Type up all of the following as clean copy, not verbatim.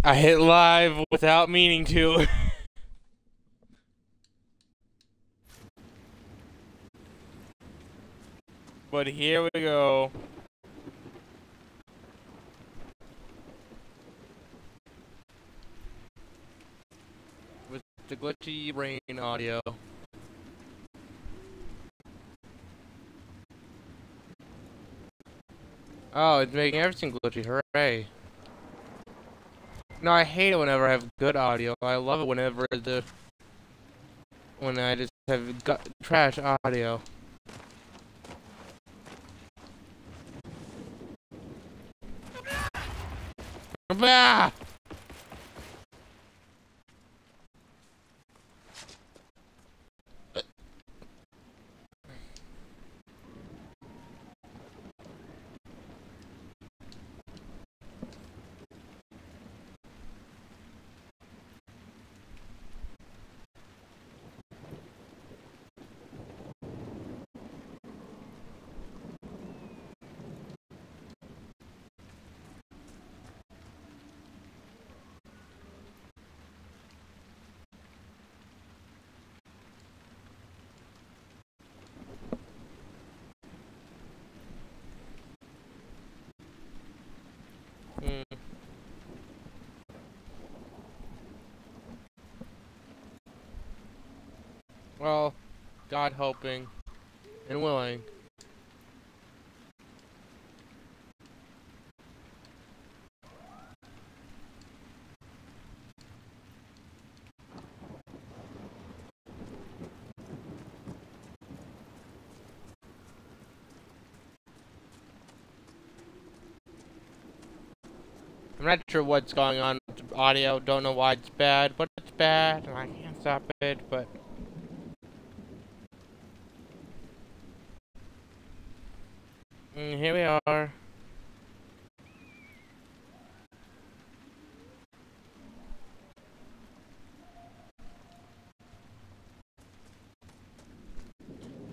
I hit live without meaning to. But here we go. With the glitchy rain audio. Oh, it's making everything glitchy. Hooray. No, I hate it whenever I have good audio. I love it whenever when I just have trash audio. Ah! Well, God hoping and willing. I'm not sure what's going on with the audio. Don't know why it's bad, but it's bad, and I can't stop it. But here we are.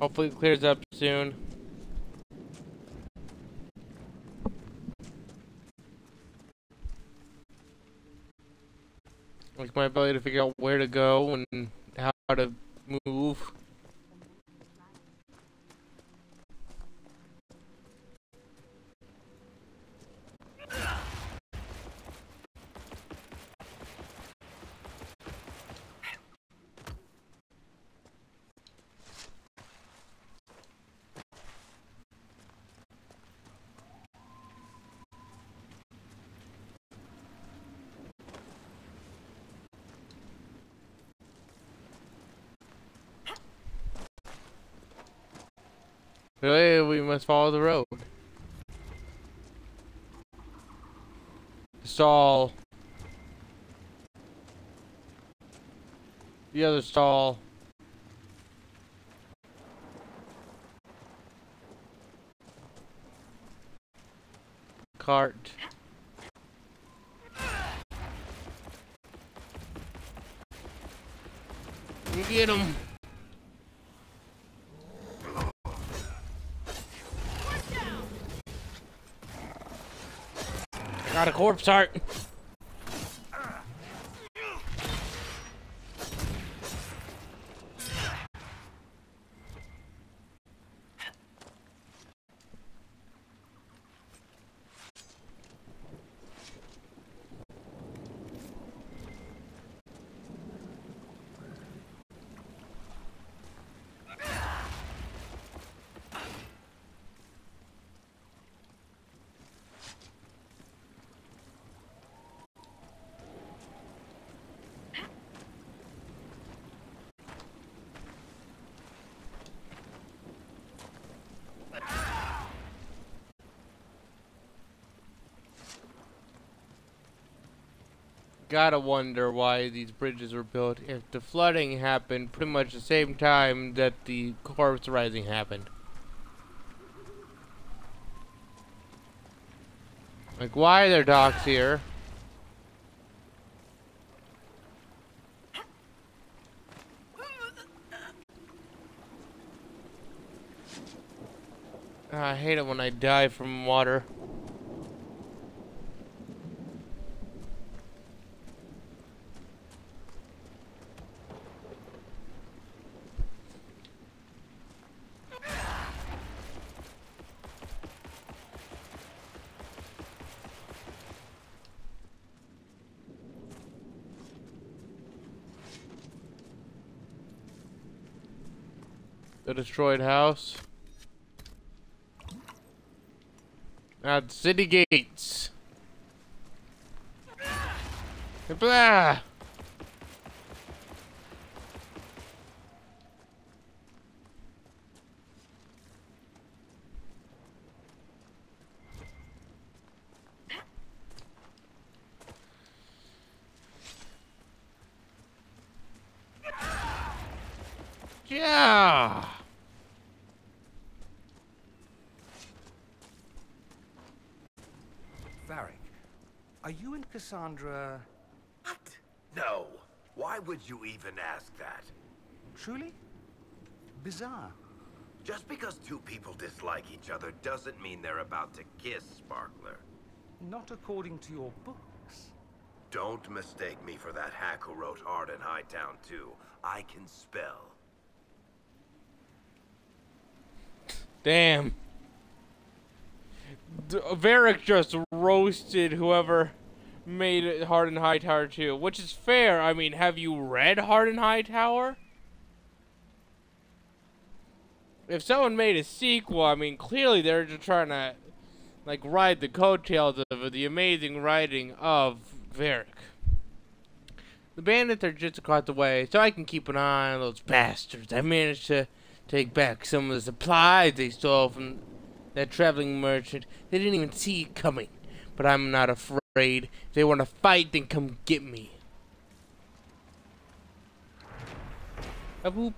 Hopefully, it clears up soon. Like my ability to figure out where to go and how to move. Really, we must follow the road. Stall. The other stall. Cart. Get him. I got a corpse heart. Gotta wonder why these bridges were built if the flooding happened pretty much the same time that the corpse rising happened. Like, why are there docks here? I hate it when I die from water. a destroyed house. At city gates. Blah. Yeah. Varric, are you and Cassandra... What? No. Why would you even ask that? truly? Bizarre. Just because two people dislike each other doesn't mean they're about to kiss, Sparkler. Not according to your books. Don't mistake me for that hack who wrote Hard in Hightown 2. I can spell. Damn. Varric just roasted whoever made it Hard in Hightower 2, which is fair. I mean, have you read Hard in Hightower? If someone made a sequel, I mean, clearly they're just trying to, like, ride the coattails of the amazing writing of Varric. The bandits are just across the way, so I can keep an eye on those bastards. I managed to take back some of the supplies they stole from that traveling merchant. They didn't even see it coming. But I'm not afraid. If they want to fight, then come get me. A boop.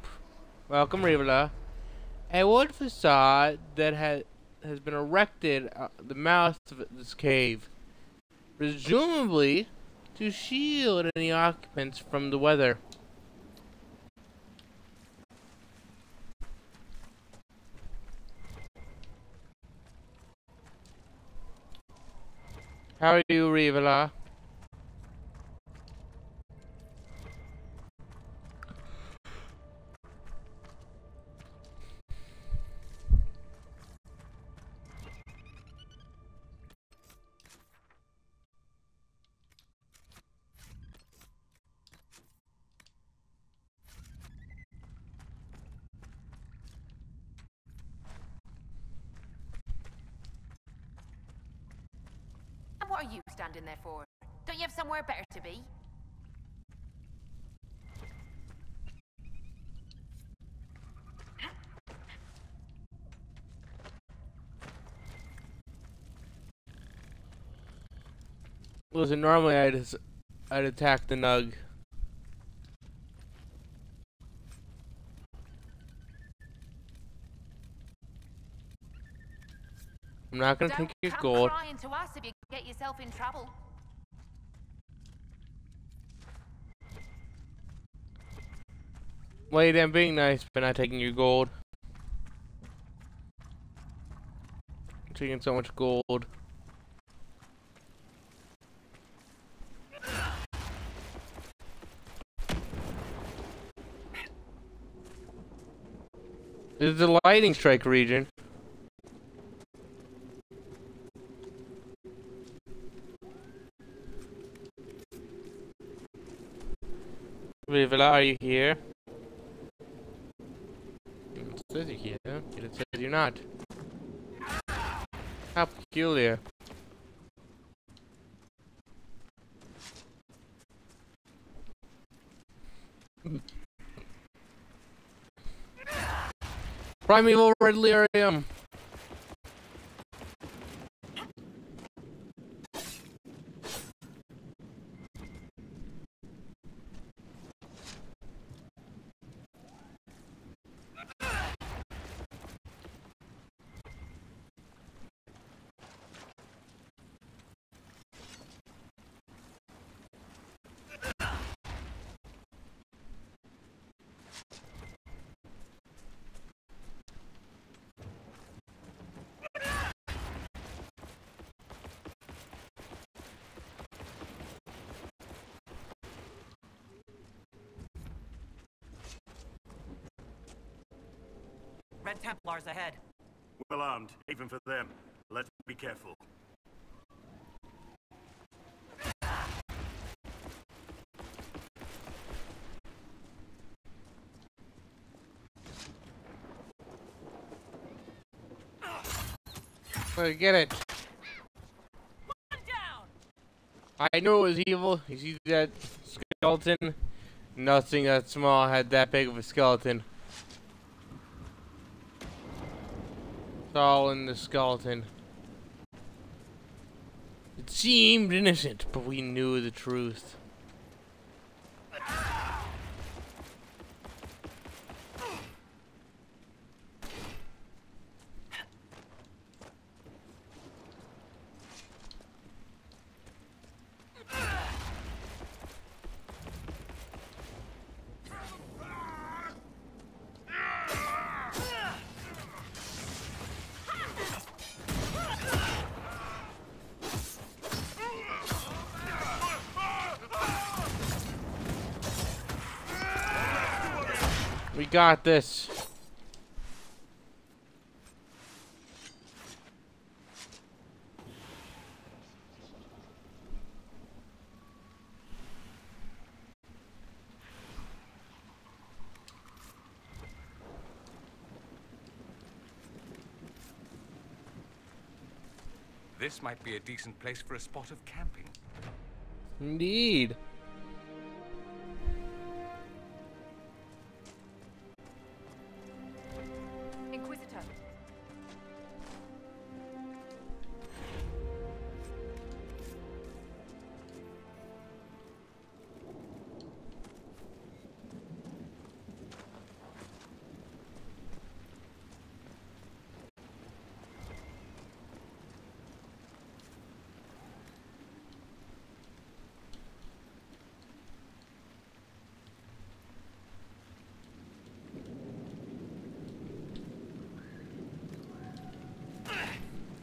Welcome, Rivola. A wood facade that has been erected at the mouth of this cave, presumably to shield any occupants from the weather. How are you, Rivola? What are you standing there for? Don't you have somewhere better to be? Listen, normally I'd attack the Nug. I'm not gonna take his gold. Don't come crying to us if you get yourself in trouble. Lady, I'm being nice, but not taking your gold. I'm taking so much gold. This is the lightning strike region. Rivola, are you here? It says you're here. It says you're not. How peculiar. Primeval Red Lyrium. Red Templars ahead. Well armed, even for them. Let's be careful. Get it. I knew it was evil. You see that skeleton? Nothing that small had that big of a skeleton. It's all in the skeleton. It seemed innocent, but we knew the truth. We got this. This might be a decent place for a spot of camping. Indeed. Inquisitor.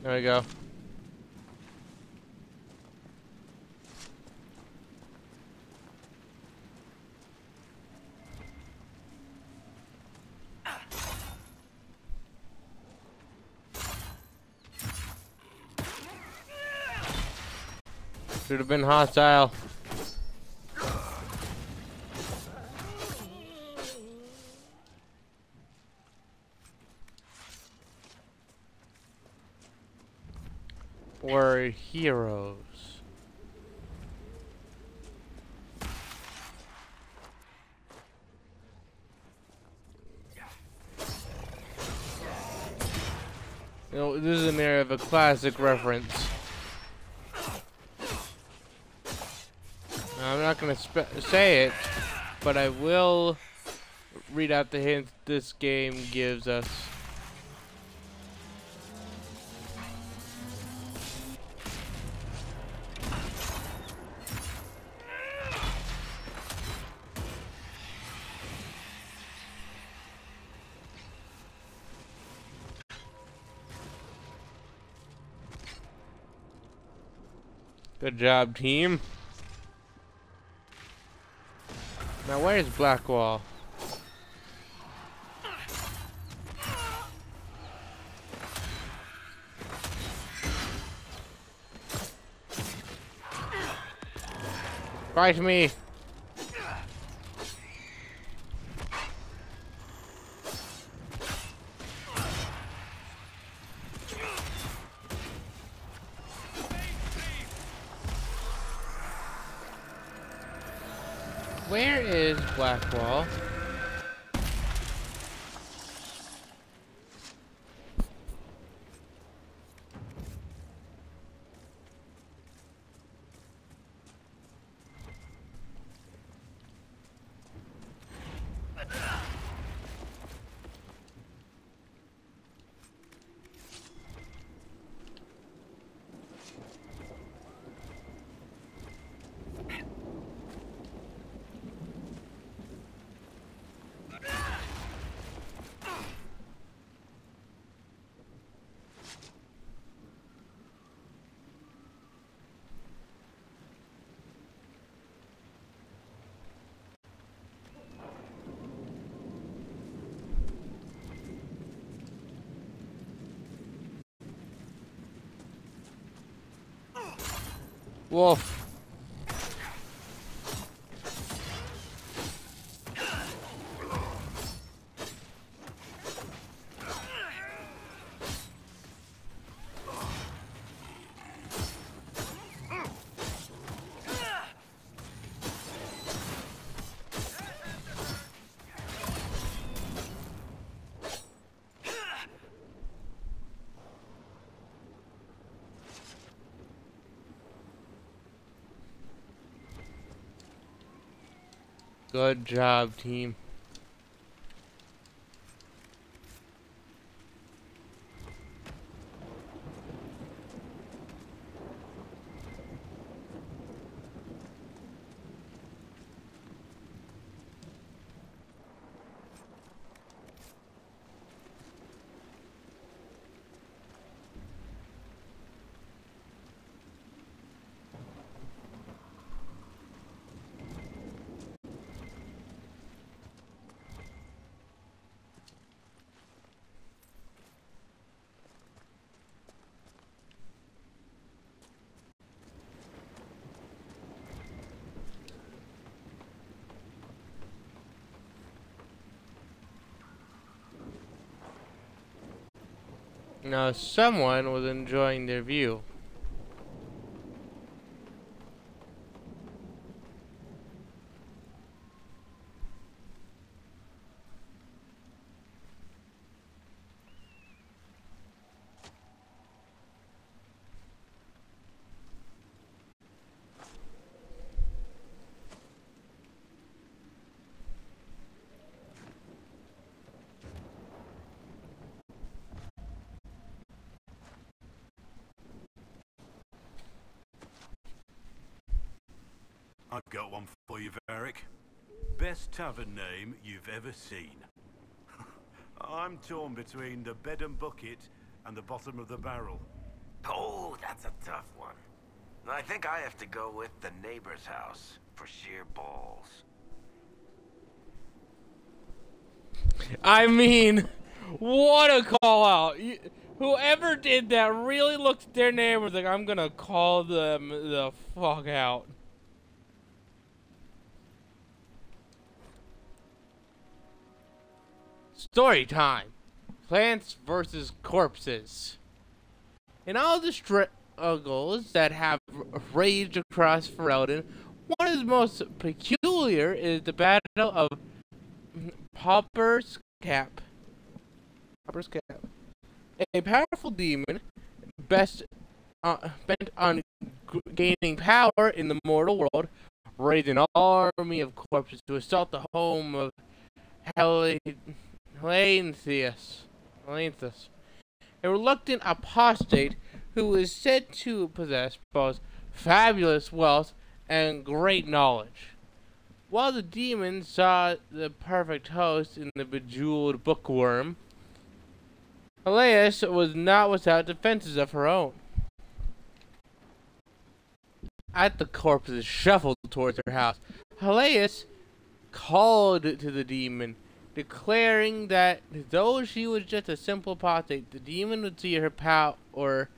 There we go. Should have been hostile. We're heroes. You know, this is an area of a classic reference. Now, I'm not gonna say it, but I will read out the hint this game gives us. Good job, team. Now, where's Blackwall? Fight me! Where is Blackwall? Wolf. Good job, team. Now, someone was enjoying their view. I've got one for you, Varric. Best tavern name you've ever seen. I'm torn between the bed and bucket and the bottom of the barrel. Oh, that's a tough one. I think I have to go with the neighbor's house for sheer balls. I mean, what a call out. Whoever did that really looked at their neighbors like, I'm gonna call them the fuck out. Story time. Plants versus corpses. In all the struggles that have raged across Ferelden, one of the most peculiar is the Battle of Pauper's Cap. A powerful demon, bent on gaining power in the mortal world, raised an army of corpses to assault the home of Helaenthus, a reluctant apostate who is said to possess both fabulous wealth and great knowledge. While the demon saw the perfect host in the bejeweled bookworm, Helaeus was not without defenses of her own. As the corpses shuffled towards her house, Helaeus called to the demon, declaring that though she was just a simple apostate, the demon would see her power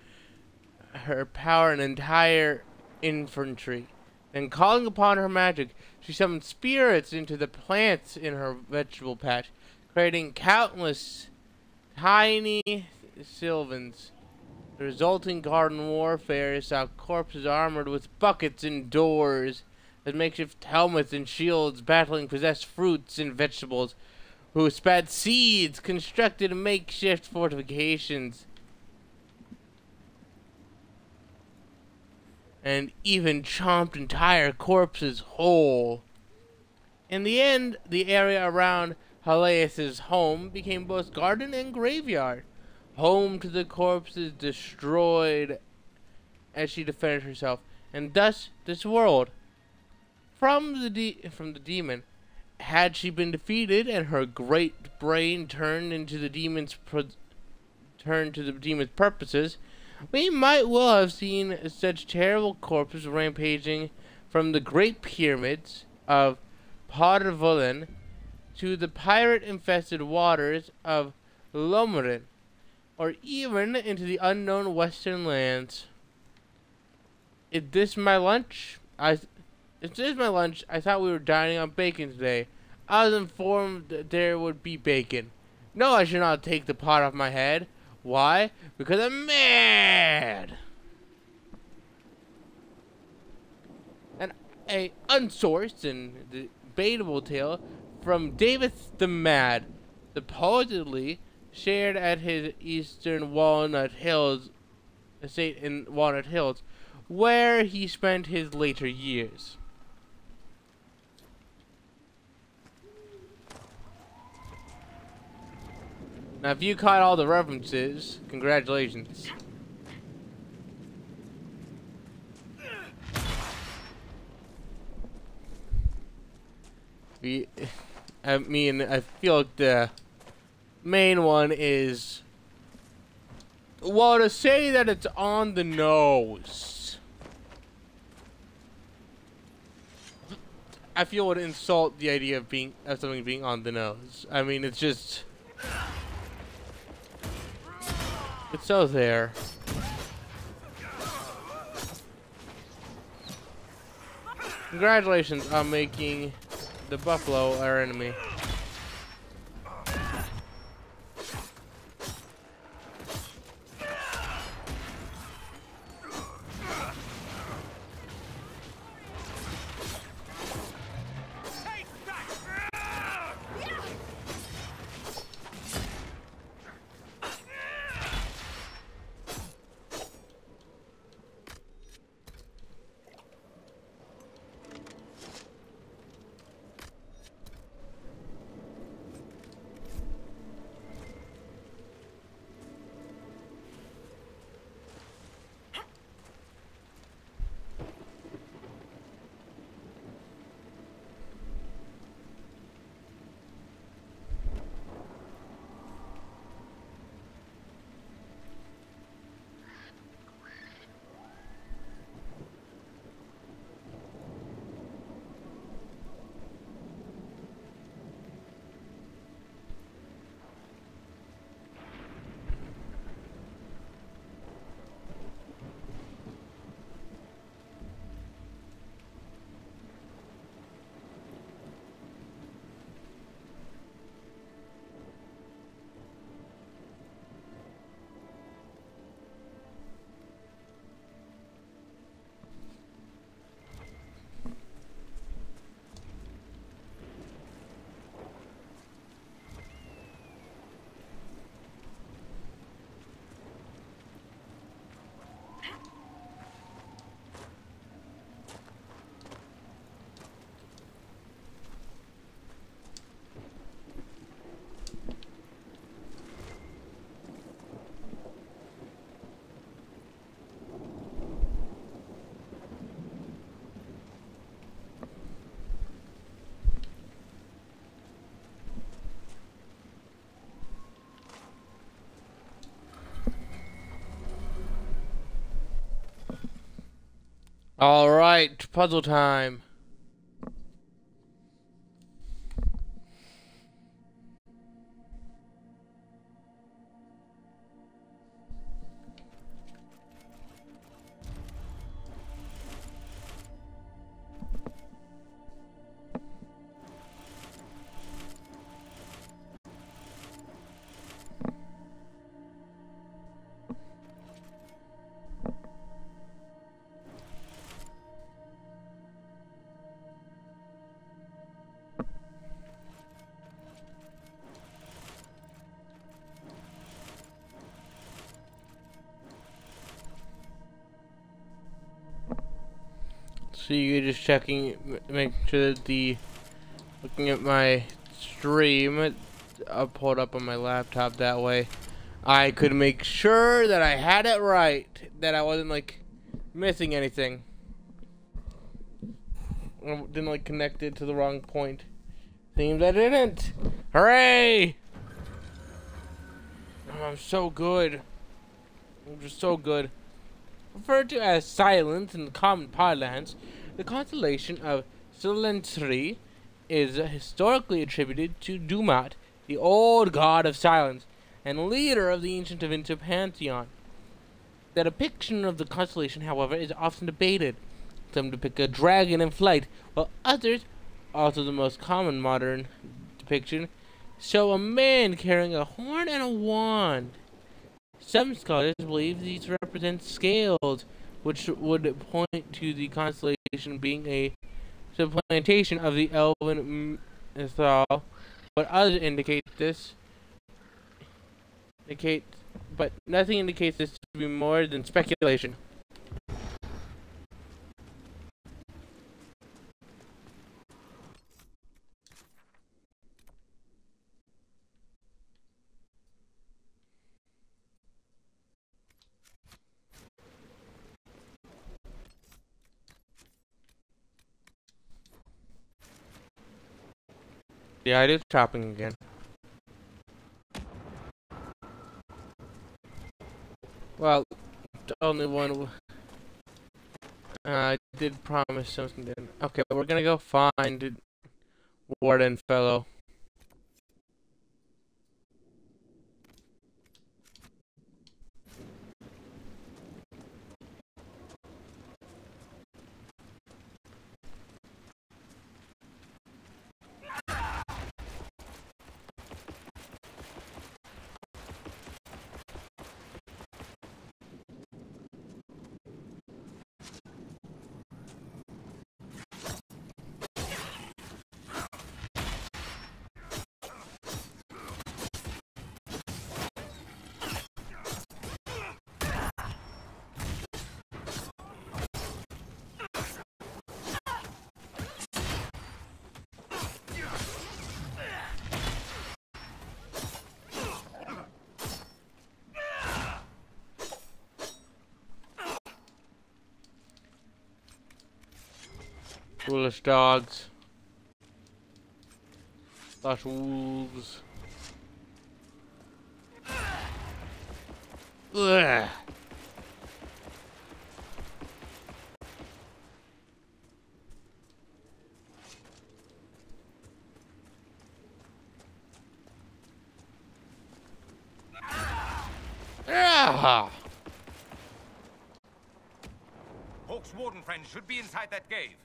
an entire infantry. And calling upon her magic, she summoned spirits into the plants in her vegetable patch, creating countless tiny sylvans. The resulting garden warfare saw corpses armored with buckets and doors, as makeshift helmets and shields battling possessed fruits and vegetables, who spat seeds, constructed makeshift fortifications, and even chomped entire corpses whole. In the end, the area around Helaeus' home became both garden and graveyard, home to the corpses destroyed as she defended herself, and thus this world, from the demon, had she been defeated and her great brain turned to the demon's purposes, we might well have seen such terrible corpses rampaging from the great pyramids of Parvullin to the pirate-infested waters of Lomerin, or even into the unknown western lands. Is this my lunch? I thought we were dining on bacon today. I was informed that there would be bacon. No, I should not take the pot off my head. Why? Because I'm mad! And a unsourced and debatable tale from Davis the Mad, supposedly shared at his eastern Walnut Hills estate in Walnut Hills, where he spent his later years. Now, if you caught all the references, congratulations. I feel like the main one is, well, to say that it's on the nose, I feel would insult the idea of something being on the nose. I mean, it's just, it's so there. Congratulations on making the buffalo our enemy. All right, puzzle time. So you're just checking, make sure that looking at my stream, I'll pull it up on my laptop that way. I could make sure that I had it right, that I wasn't like missing anything. I didn't like connect it to the wrong point. Seems I didn't. Hooray! Oh, I'm so good. I'm just so good. Referred to as Silence in the common parlance, the constellation of Silentri is historically attributed to Dumat, the old god of silence and leader of the ancient Avinta pantheon. The depiction of the constellation, however, is often debated. Some depict a dragon in flight, while others, also the most common modern depiction, show a man carrying a horn and a wand. Some scholars believe these represent scales, which would point to the constellation being a supplantation of the elven mythal, but others but nothing indicates this to be more than speculation. Yeah, I did shopping again. Well, the only one. I did promise something then. Okay, we're gonna go find Warden fellow. Foolish dogs. Slash wolves. Ugh. Ah. Hawk's warden friend should be inside that cave.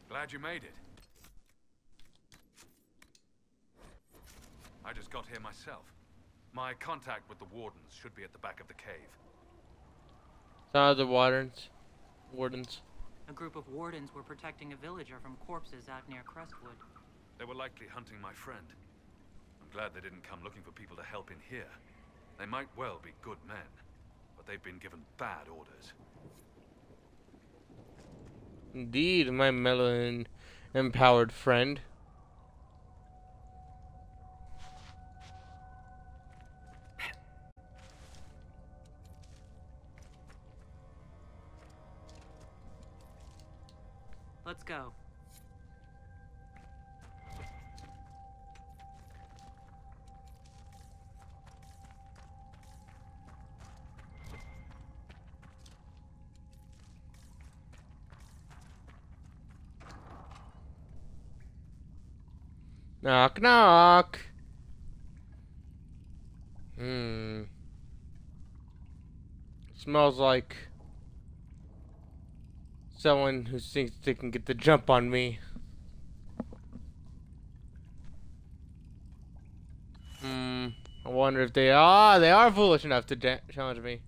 Glad you made it. I just got here myself. My contact with the wardens should be at the back of the cave. Some of the wardens. A group of wardens were protecting a villager from corpses out near Crestwood. They were likely hunting my friend. I'm glad they didn't come looking for people to help in here. They might well be good men, but they've been given bad orders. Indeed, my melon-empowered friend. Let's go. Knock, knock. Smells like someone who thinks they can get the jump on me. I wonder if they are foolish enough to challenge me.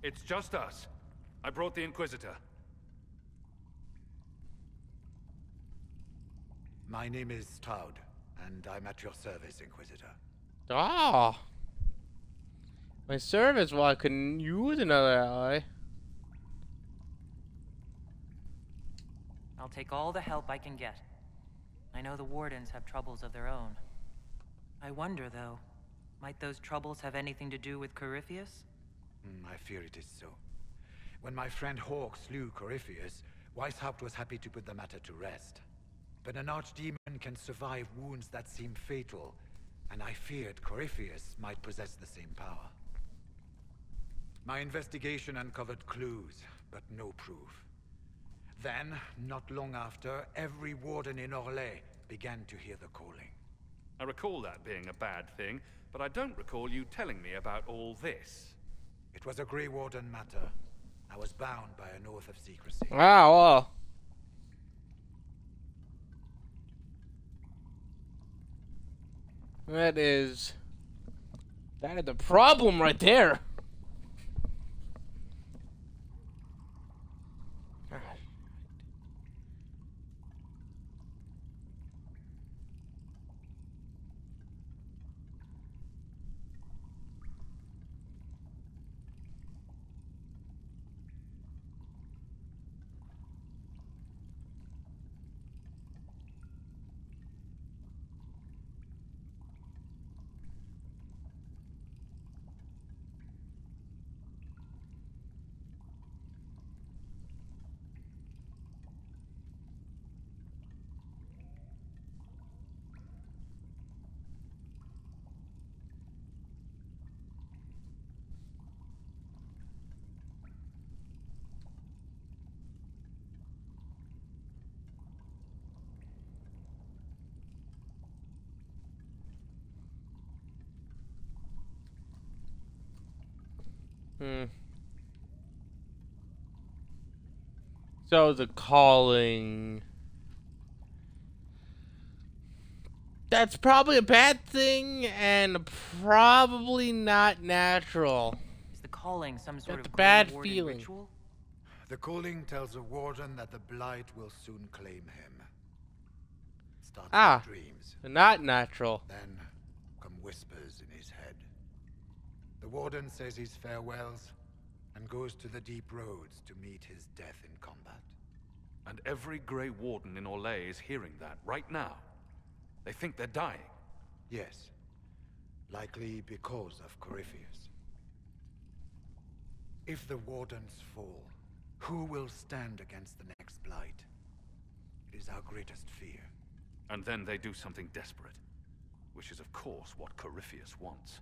It's just us. I brought the Inquisitor. My name is Stroud, and I'm at your service, Inquisitor. Ah! My service, well, I couldn't use another ally. I'll take all the help I can get. I know the wardens have troubles of their own. I wonder, though, might those troubles have anything to do with Corypheus? I fear it is so. When my friend Hawk slew Corypheus, Weishaupt was happy to put the matter to rest. But an archdemon can survive wounds that seem fatal, and I feared Corypheus might possess the same power. My investigation uncovered clues, but no proof. Then, not long after, every warden in Orlais began to hear the calling. I recall that being a bad thing, but I don't recall you telling me about all this. It was a Grey Warden matter. I was bound by an oath of secrecy. Wow, well. That is the problem right there. So the calling. That's probably a bad thing and probably not natural. Is the calling some sort That's of a bad Grey Warden feeling. ritual? The calling tells a warden that the Blight will soon claim him. Starts with dreams. Not natural. Then come whispers in his head. The warden says his farewells and goes to the deep roads to meet his death in combat. And every Grey Warden in Orlais is hearing that right now. They think they're dying. Yes. Likely because of Corypheus. If the wardens fall, who will stand against the next Blight? It is our greatest fear. And then they do something desperate. Which is, of course, what Corypheus wants.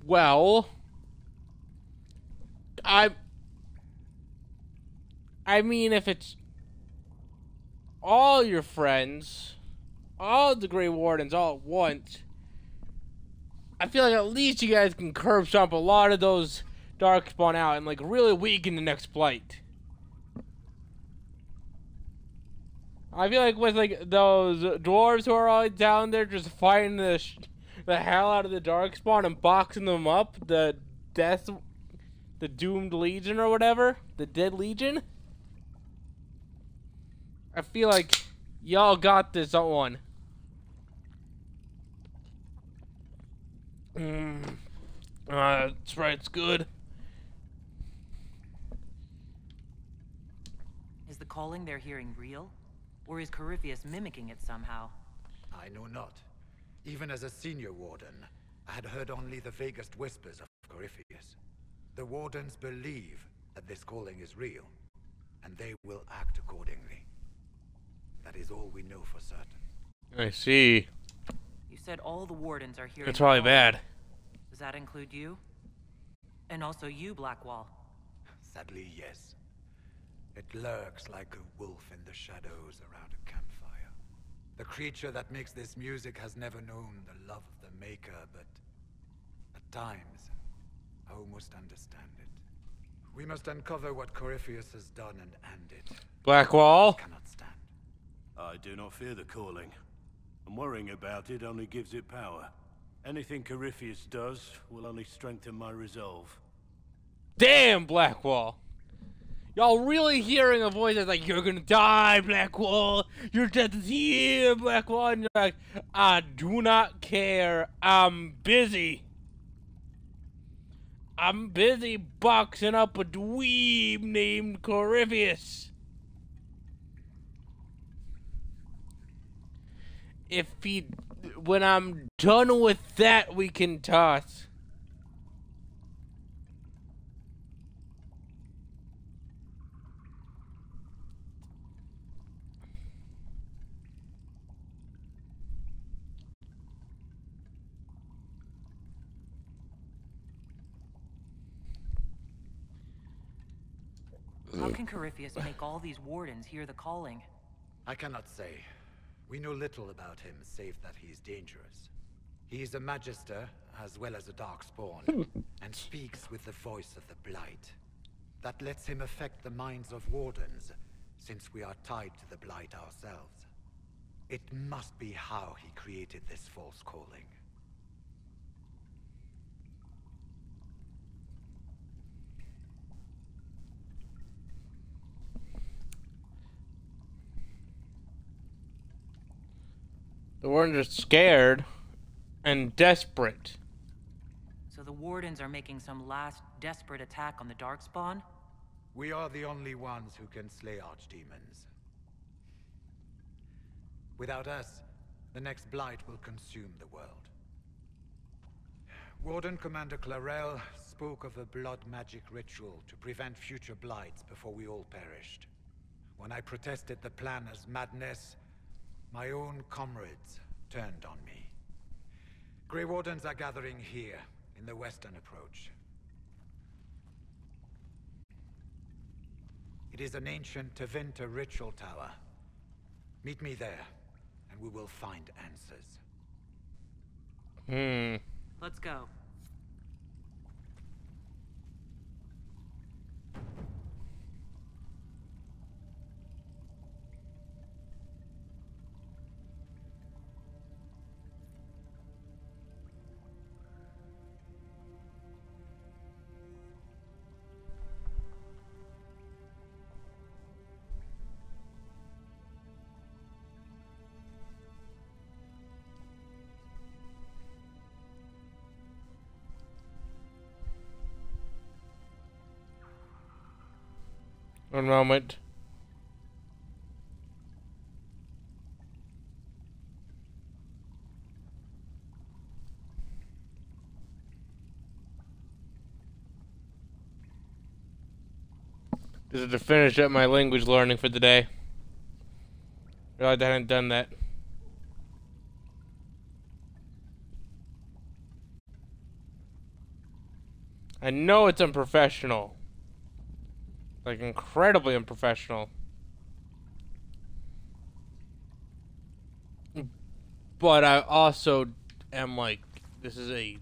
Well, I mean, if it's all your friends, all the Grey Wardens all at once, I feel like at least you guys can curb stomp a lot of those Darkspawn out and like really weaken the next Blight. I feel like with like those dwarves who are all down there just fighting the hell out of the Darkspawn and boxing them up, the Doomed Legion or whatever, the Dead Legion. I feel like y'all got this one. That's right, it's good. Is the calling they're hearing real? Or is Corypheus mimicking it somehow? I know not. Even as a senior warden, I had heard only the vaguest whispers of Corypheus. The wardens believe that this calling is real, and they will act accordingly. That is all we know for certain. I see. You said all the wardens are hearing That's the probably calling. bad. Does that include you? And also you, Blackwall? Sadly, yes. It lurks like a wolf in the shadows around a campfire. The creature that makes this music has never known the love of the maker, but at times, I almost understand it. We must uncover what Corypheus has done and end it. Blackwall? Cannot stand. I do not fear the calling. And worrying about it only gives it power. Anything Corypheus does will only strengthen my resolve. Damn, Blackwall. Y'all really hearing a voice that's like, you're gonna die, Blackwall. Your death is here, Blackwall. And you're like, I do not care. I'm busy. I'm busy boxing up a dweeb named Corypheus. When I'm done with that, we can toss. How can Corypheus make all these wardens hear the calling? I cannot say. We know little about him, save that he is dangerous. He is a Magister, as well as a Darkspawn, and speaks with the voice of the Blight. That lets him affect the minds of wardens, since we are tied to the Blight ourselves. It must be how he created this false calling. The Wardens are scared and desperate. So the wardens are making some last desperate attack on the Darkspawn? We are the only ones who can slay archdemons. Without us, the next Blight will consume the world. Warden Commander Clarel spoke of a blood magic ritual to prevent future Blights before we all perished. When I protested the plan as madness, my own comrades turned on me. Grey Wardens are gathering here, in the western approach. It is an ancient Tevinter ritual tower. Meet me there, and we will find answers. Let's go. One moment. This is to finish up my language learning for the day. Realized I hadn't done that. I know it's unprofessional. Like, incredibly unprofessional. But I also am like, this is a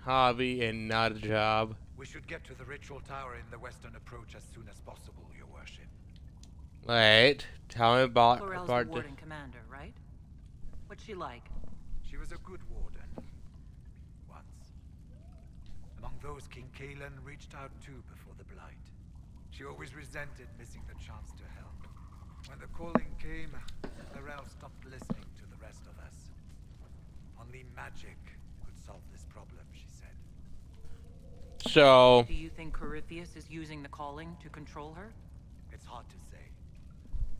hobby and not a job. We should get to the ritual tower in the western approach as soon as possible, Your Worship. Wait, tell me about Laurel's the warden commander, right? What's she like? She was a good warden. Once. Among those King Kalen reached out to before the Blight. She always resented missing the chance to help. When the calling came, Laurel stopped listening to the rest of us. Only magic could solve this problem, she said. So... Do you think Corypheus is using the calling to control her? It's hard to say.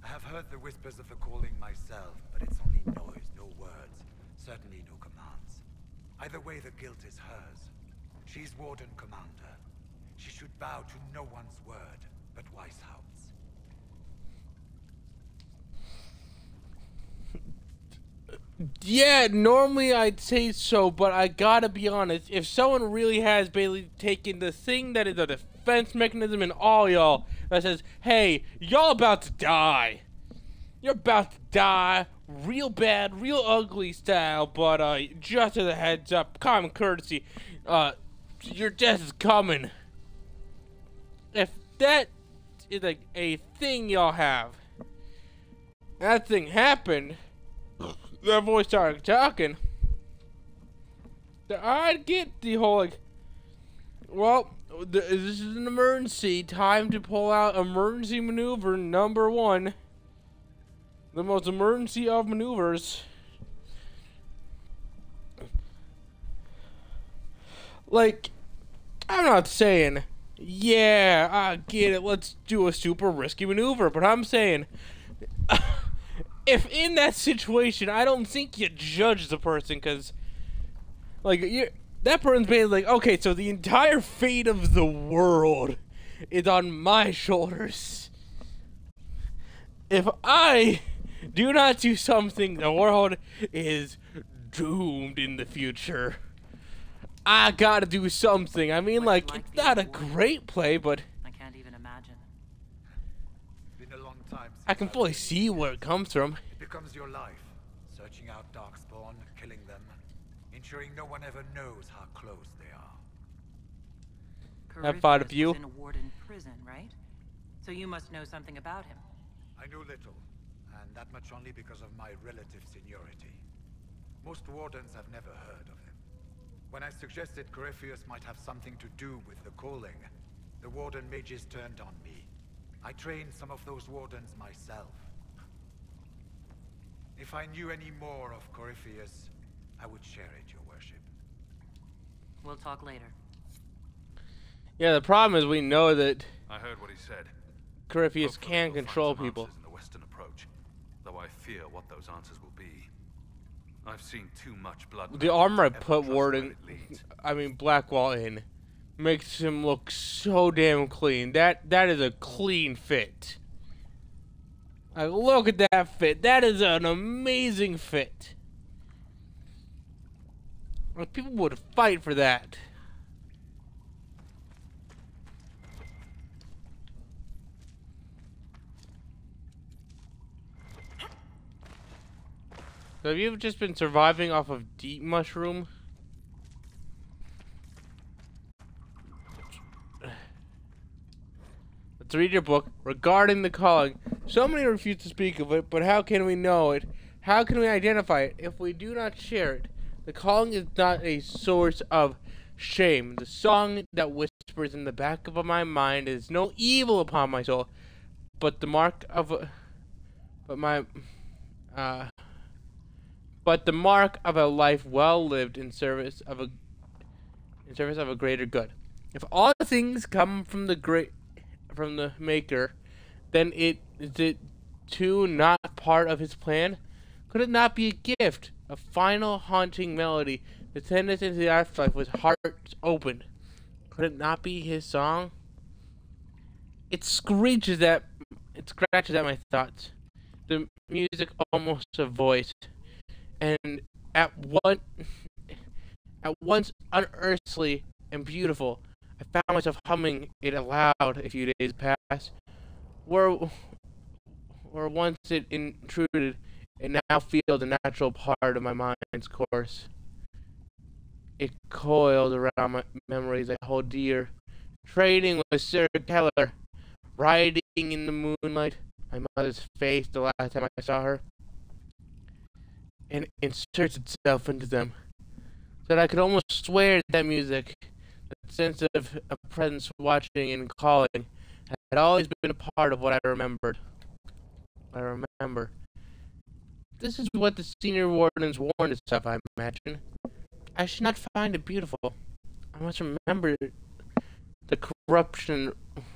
I have heard the whispers of the calling myself, but it's only noise, no words. Certainly no commands. Either way, the guilt is hers. She's Warden Commander. She should bow to no one's word, but Weishaupt's. Yeah, normally I'd say so, but I gotta be honest. If someone really has basically taken the thing that is a defense mechanism in all y'all that says, hey, y'all about to die. You're about to die real bad, real ugly style, but just as a heads up, common courtesy, your death is coming. If that is like a thing y'all have, that thing happened, their voice started talking, I'd get the whole like, well, this is an emergency, time to pull out emergency maneuver number 1. The most emergency of maneuvers. Like, I'm not saying, yeah, I get it, let's do a super risky maneuver, but I'm saying, if in that situation, I don't think you judge the person, because, like, that person's basically like, okay, so the entire fate of the world is on my shoulders. If I do not do something, the world is doomed in the future. I gotta do something. I mean, like, it's not a great play, but I can't even imagine. Been a long time since I can fully see where it comes from. It becomes your life. Searching out Darkspawn, killing them, ensuring no one ever knows how close they are. I've thought of you. Was in a warden prison, right? So you must know something about him. I know little, and that much only because of my relative seniority. Most wardens have never heard of him. When I suggested Corypheus might have something to do with the calling, the warden mages turned on me. I trained some of those wardens myself. If I knew any more of Corypheus, I would share it, Your Worship. We'll talk later. Yeah, the problem is we know that I heard what he said. Corypheus Hopefully can we'll find control some people. answers in the Western approach, though I fear what those answers will be. I've seen too much blood. The armor I put trust where Warden, it leads. I mean Blackwall in, makes him look so damn clean. That is a clean fit. Like, look at that fit. That is an amazing fit. Like, people would fight for that. So have you just been surviving off of deep mushroom? Let's read your book regarding the calling. So many refuse to speak of it, but how can we know it? How can we identify it if we do not share it? The calling is not a source of shame. The song that whispers in the back of my mind is no evil upon my soul, but the mark of a life well lived in service of a greater good. If all things come from the Maker, then is it too not part of his plan? Could it not be a gift, a final haunting melody that sends us into the afterlife with hearts open? Could it not be his song? It scratches at my thoughts. The music almost a voice, and at once unearthly and beautiful. I found myself humming it aloud a few days past, where once it intruded, it now feels a natural part of my mind's course. It coiled around my memories I hold dear, trading with Sir Keller, riding in the moonlight, my mother's face the last time I saw her, and inserts itself into them, so that I could almost swear that music, that sense of a presence watching and calling, had always been a part of what I remembered. This is what the senior wardens warned us of, I imagine. I should not find it beautiful. I must remember the corruption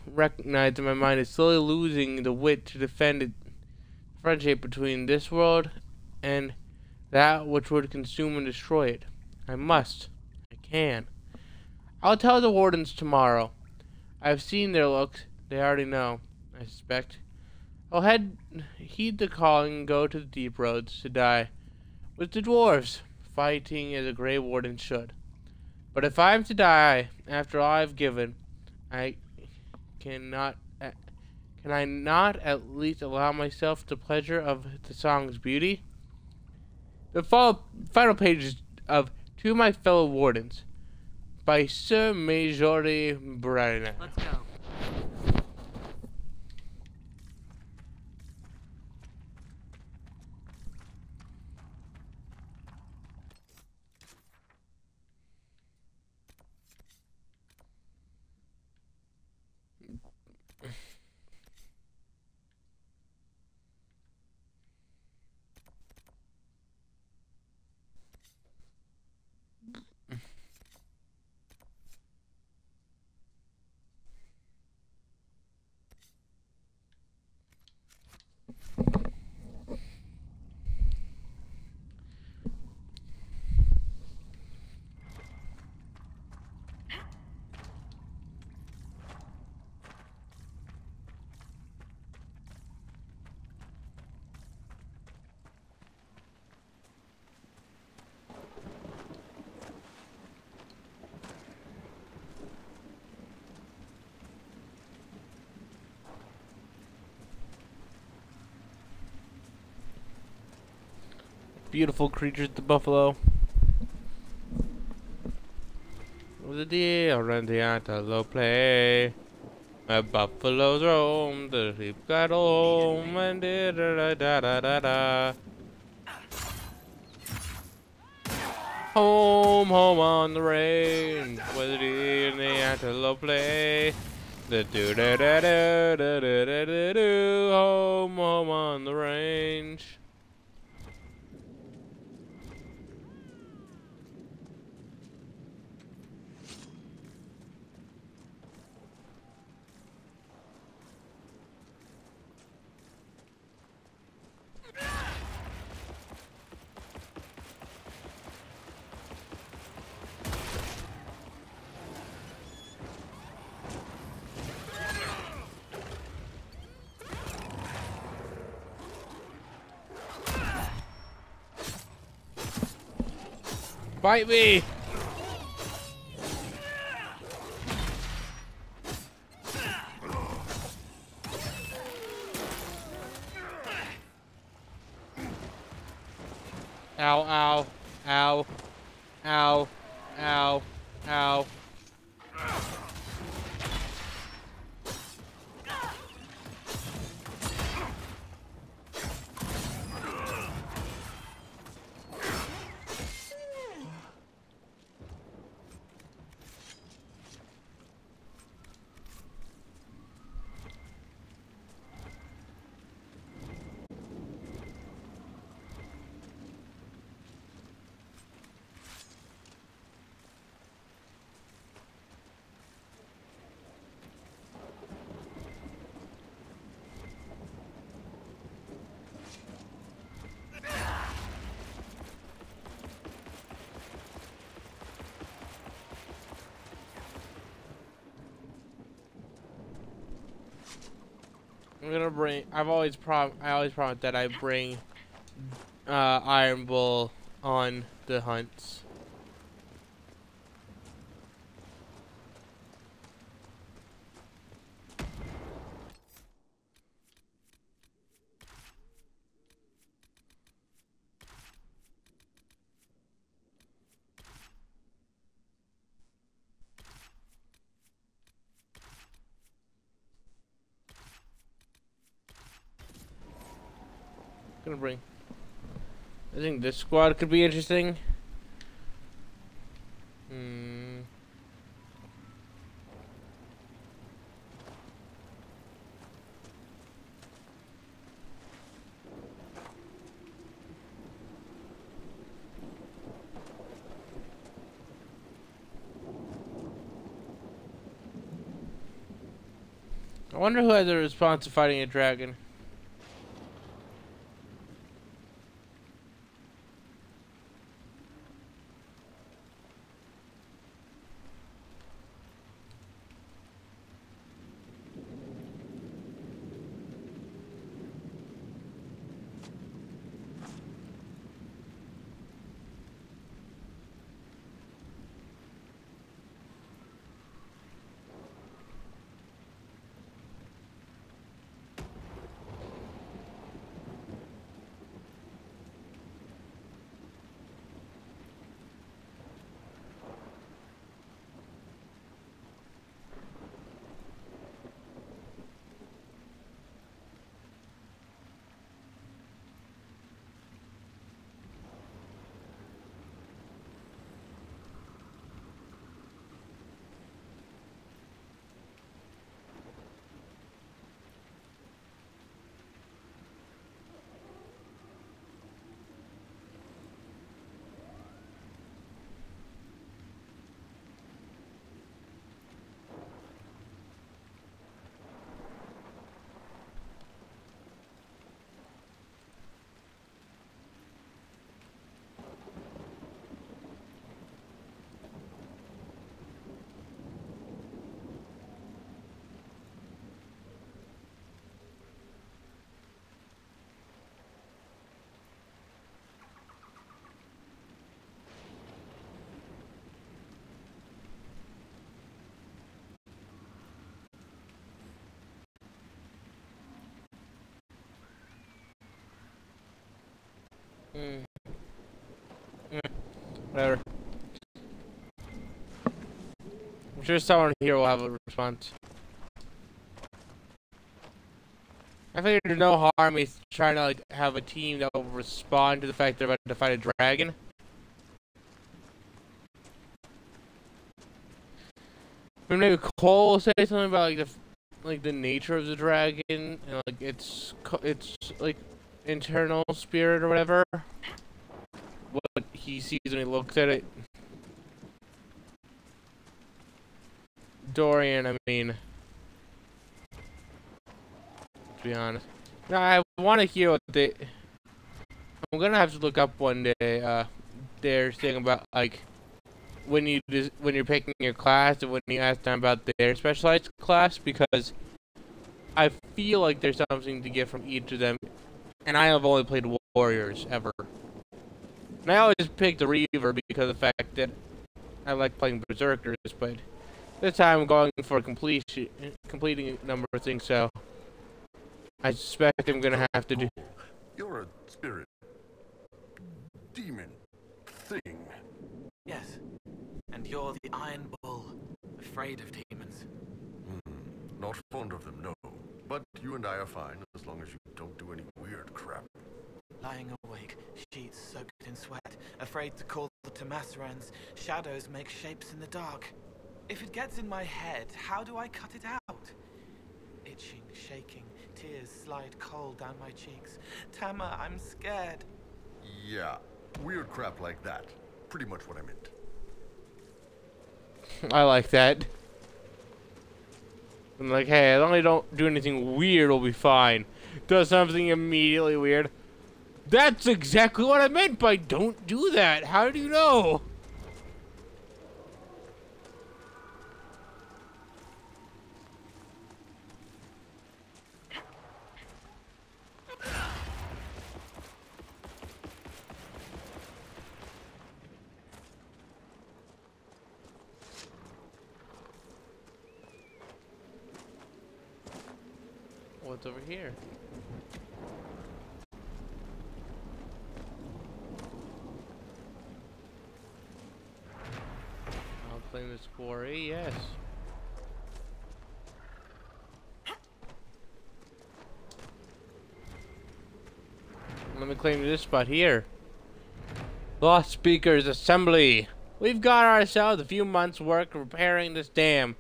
recognized in my mind is slowly losing the wit to defend it, friendship between this world and that which would consume and destroy it. I can. I'll tell the wardens tomorrow. I have seen their looks. They already know, I suspect. I'll heed the calling and go to the deep roads to die with the dwarves, fighting as a Grey Warden should. But if I am to die after all I've given, can I not at least allow myself the pleasure of the song's beauty? The final pages of To My Fellow Wardens by Sir Marjorie Brennan. Let's go. Beautiful creatures, the buffalo. The deer and the antelope play. The buffaloes roam, the sheep got home, and da da da da da da. Home, home on the range, where the deer and the antelope play. The do da da da da da da da do. Home, home on the range. Bite me! Ow, ow, ow, ow, ow, ow. I'm gonna bring. I always promise that I bring Iron Bull on the hunts. Gonna bring. I think this squad could be interesting. I wonder who has a response to fighting a dragon. Whatever. I'm sure someone here will have a response. I think there's no harm in trying to like have a team that will respond to the fact they're about to fight a dragon. I mean, maybe Cole will say something about like the nature of the dragon and like its like internal spirit or whatever. What he sees when he looks at it. Dorian, I mean, to be honest. No, I want to hear what they. I'm gonna have to look up one day. Their thing about like when you're picking your class and when you ask them about their specialized class, because I feel like there's something to get from each of them, and I have only played warriors ever. And I always pick the Reaver because of the fact that I like playing Berserkers, but this time I'm going for completing a number of things, so I suspect I'm gonna have to do. You're a spirit. demon thing. Yes. And you're the Iron Bull, afraid of demons. Not fond of them, no. But you and I are fine as long as you don't do any weird crap. Lying awake, sheets soaked in sweat, afraid to call the Tomasarans. Shadows make shapes in the dark. If it gets in my head, how do I cut it out? Itching, shaking, tears slide cold down my cheeks. Tama, I'm scared. Yeah, weird crap like that. Pretty much what I meant. I like that. I'm like, hey, as long as I don't do anything weird, we'll be fine. Does something immediately weird. That's exactly what I meant by don't do that. How do you know? What's over here? I'll claim this quarry, yes. Let me claim this spot here. Lost Speakers Assembly. We've got ourselves a few months' work repairing this dam.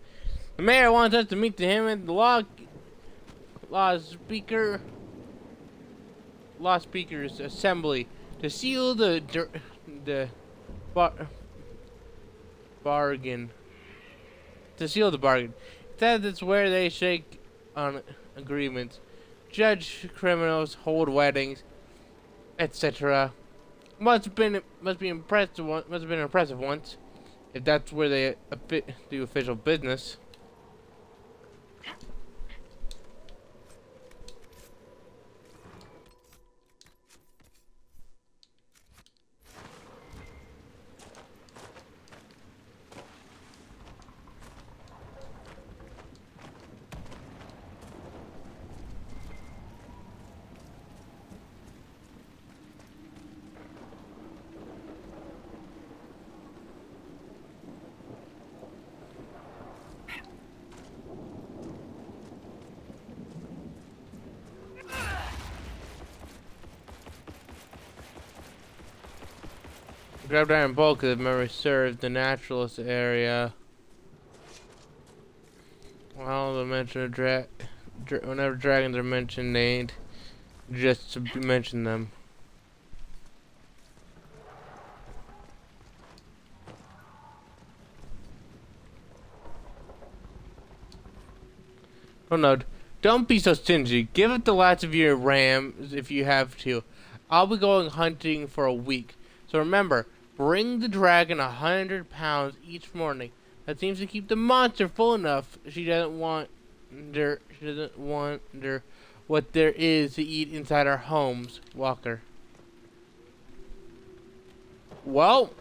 The mayor wants us to meet him at the Lost Speakers Assembly to seal the bargain. To seal the bargain. That's where they shake on agreements, judge criminals, hold weddings, etc. Must have been impressive once, if that's where they do official business. Grabbed iron bulk if memory served the naturalist area. Well, the mention of whenever dragons are mentioned, named just to mention them. Oh no, don't be so stingy. Give it the last of your rams if you have to. I'll be going hunting for a week. So remember, bring the dragon 100 pounds each morning. That seems to keep the monster full enough. She doesn't wonder what there is to eat inside our homes, Walker. Well,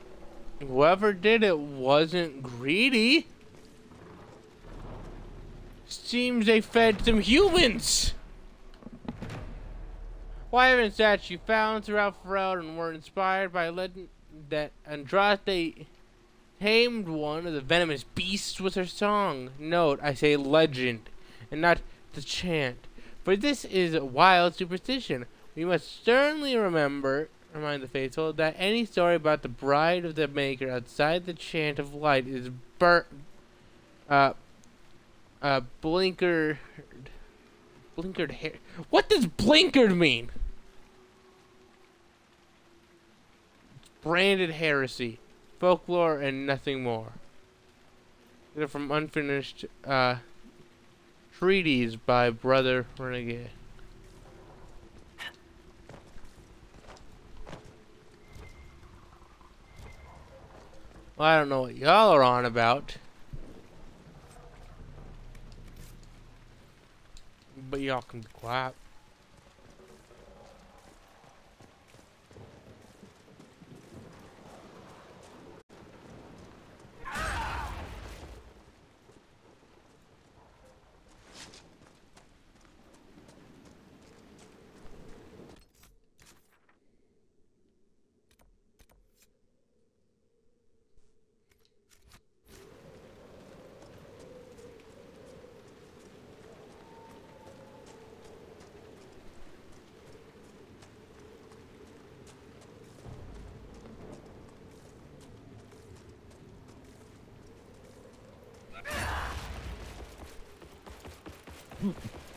whoever did it wasn't greedy. Seems they fed some humans. Wyvern statue found throughout Ferelden and were inspired by legend that Andraste tamed one of the venomous beasts with her song. Note, I say legend, and not the chant. For this is a wild superstition. We must sternly remind the faithful, that any story about the bride of the Maker outside the chant of light is blinkered hair. What does blinkered mean? It's branded heresy, folklore, and nothing more. They're from unfinished treaties by Brother Renegade. Well, I don't know what y'all are on about, but y'all can be quiet.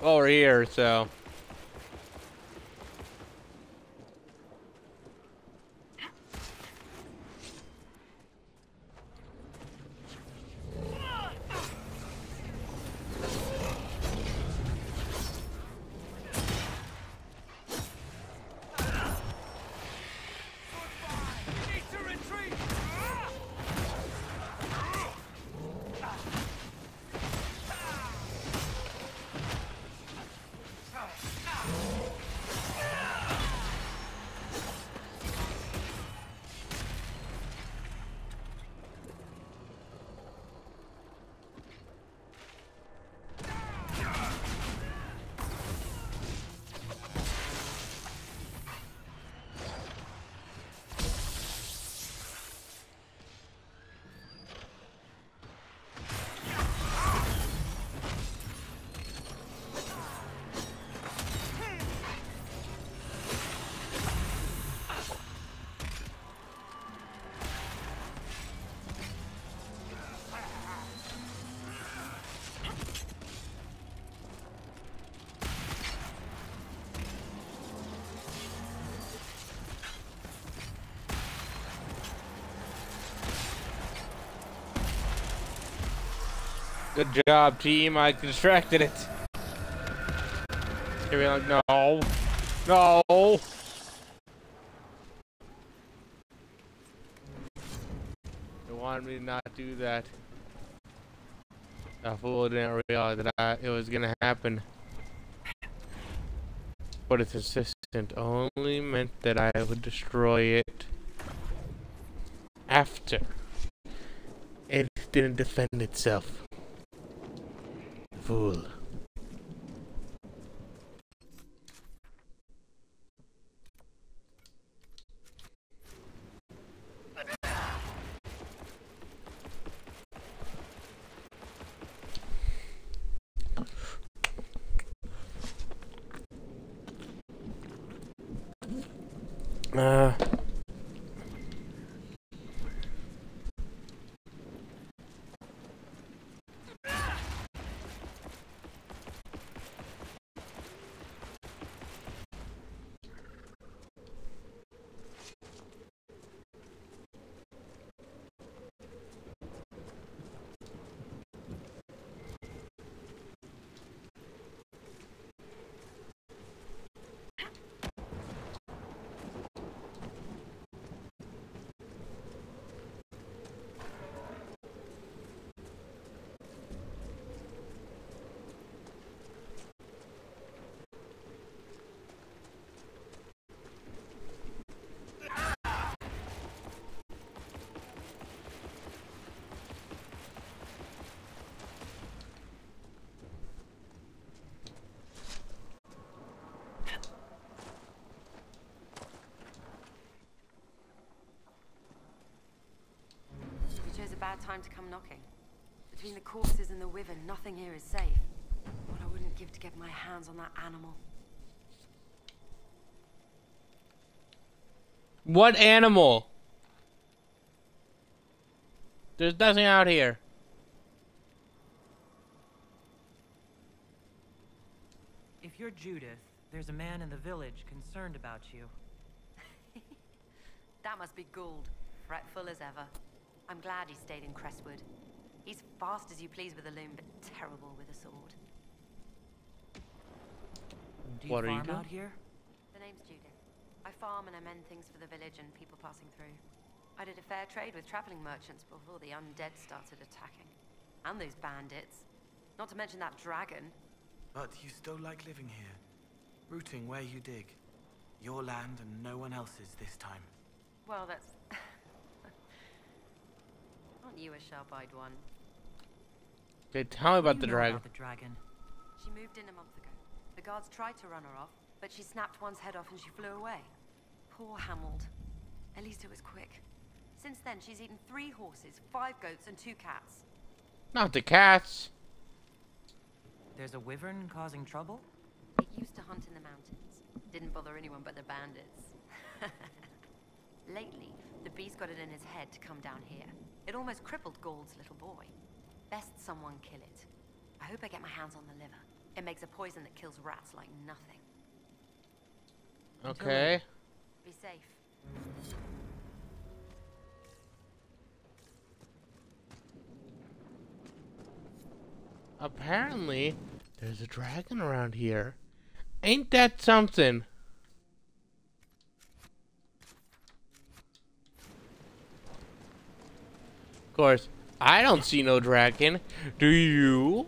over here, so. Good job, team. I distracted it. Here we like, no. No. They wanted me to not do that. That fool didn't realize that it was gonna happen. But its assistant only meant that I would destroy it after it didn't defend itself. Fool. Bad time to come knocking. Between the corpses and the wyvern, nothing here is safe. What I wouldn't give to get my hands on that animal. What animal? There's nothing out here. If you're Judith, there's a man in the village concerned about you. That must be Gould, fretful as ever. I'm glad he stayed in Crestwood. He's fast as you please with a loom, but terrible with a sword. Do you farm out here? The name's Judith. I farm and I mend things for the village and people passing through. I did a fair trade with traveling merchants before the undead started attacking. And those bandits. Not to mention that dragon. But you still like living here. Rooting where you dig. Your land and no one else's this time. Well, that's... Aren't you a sharp-eyed one? Okay, tell me about the dragon. She moved in a month ago. The guards tried to run her off, but she snapped one's head off and she flew away. Poor Hamold. At least it was quick. Since then, she's eaten 3 horses, 5 goats, and 2 cats. Not the cats. There's a wyvern causing trouble? It used to hunt in the mountains. Didn't bother anyone but the bandits. Lately, the beast got it in his head to come down here. It almost crippled Gould's little boy. Best someone kill it. I hope I get my hands on the liver. It makes a poison that kills rats like nothing. Okay. Be safe. Apparently, there's a dragon around here. Ain't that something? Of course, I don't see no dragon. Do you?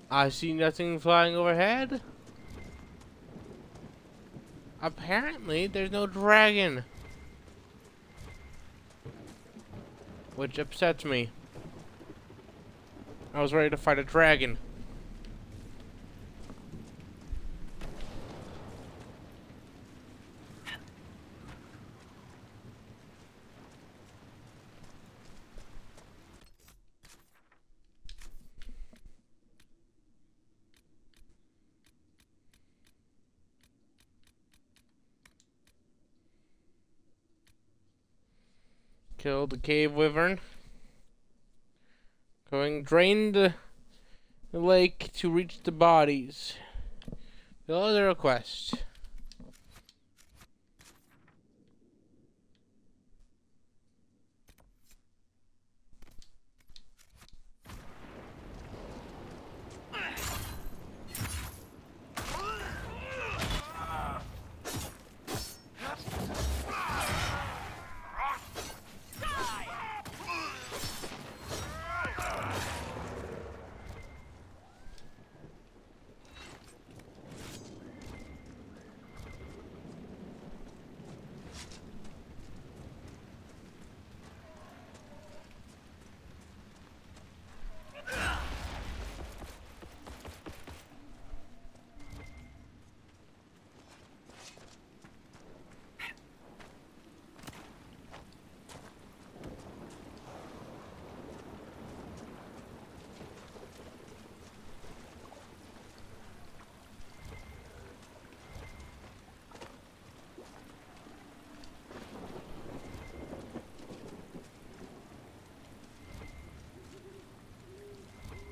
I see nothing flying overhead. Apparently, there's no dragon. Which upsets me. I was ready to fight a dragon. Kill the cave wyvern. Drain the lake to reach the bodies. Fill the request.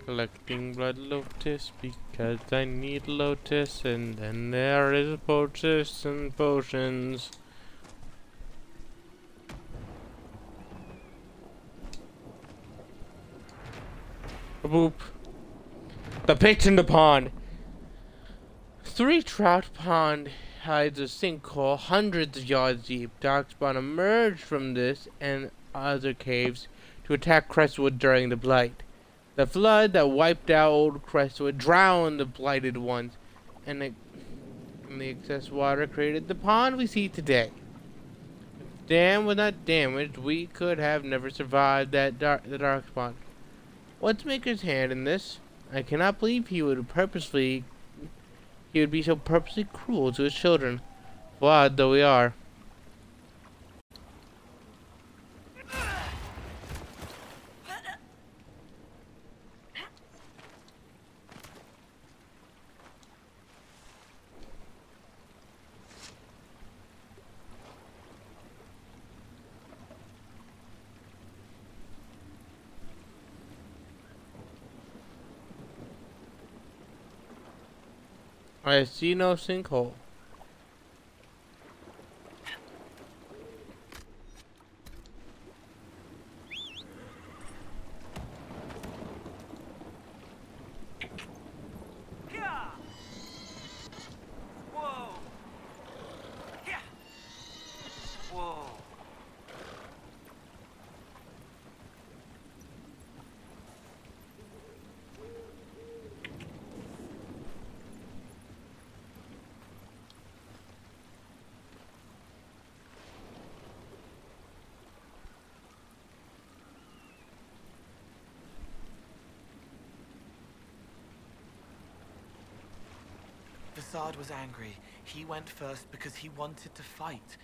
Collecting blood lotus because I need lotus, and then there is potus and potions. Boop. The pit in the pond. 3 trout pond hides a sinkhole hundreds of yards deep. Darkspawn emerged from this and other caves to attack Crestwood during the Blight. The flood that wiped out old Crestwood drowned the blighted ones, and the excess water created the pond we see today. If the dam was not damaged, we could have never survived the Darkspawn. What's Maker's hand in this? I cannot believe he would be so purposely cruel to his children, flawed though we are. I see no sinkhole. Fassad was angry. He went first because he wanted to fight.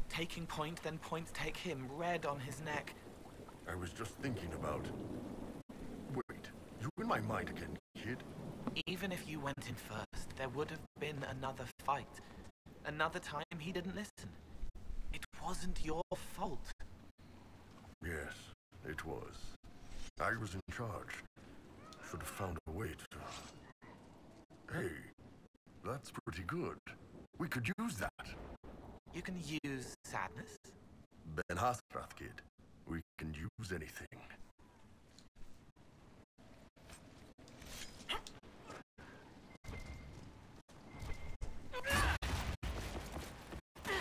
Taking point, then point take him, red on his neck. I was just thinking about... Wait, you in my mind again, kid? Even if you went in first, there would have been another fight. Another time he didn't listen. It wasn't your fault. Yes, it was. I was in charge. should have found a way to... Hey, that's pretty good. We could use that. You can use sadness. Ben Hasrath, kid. We can use anything.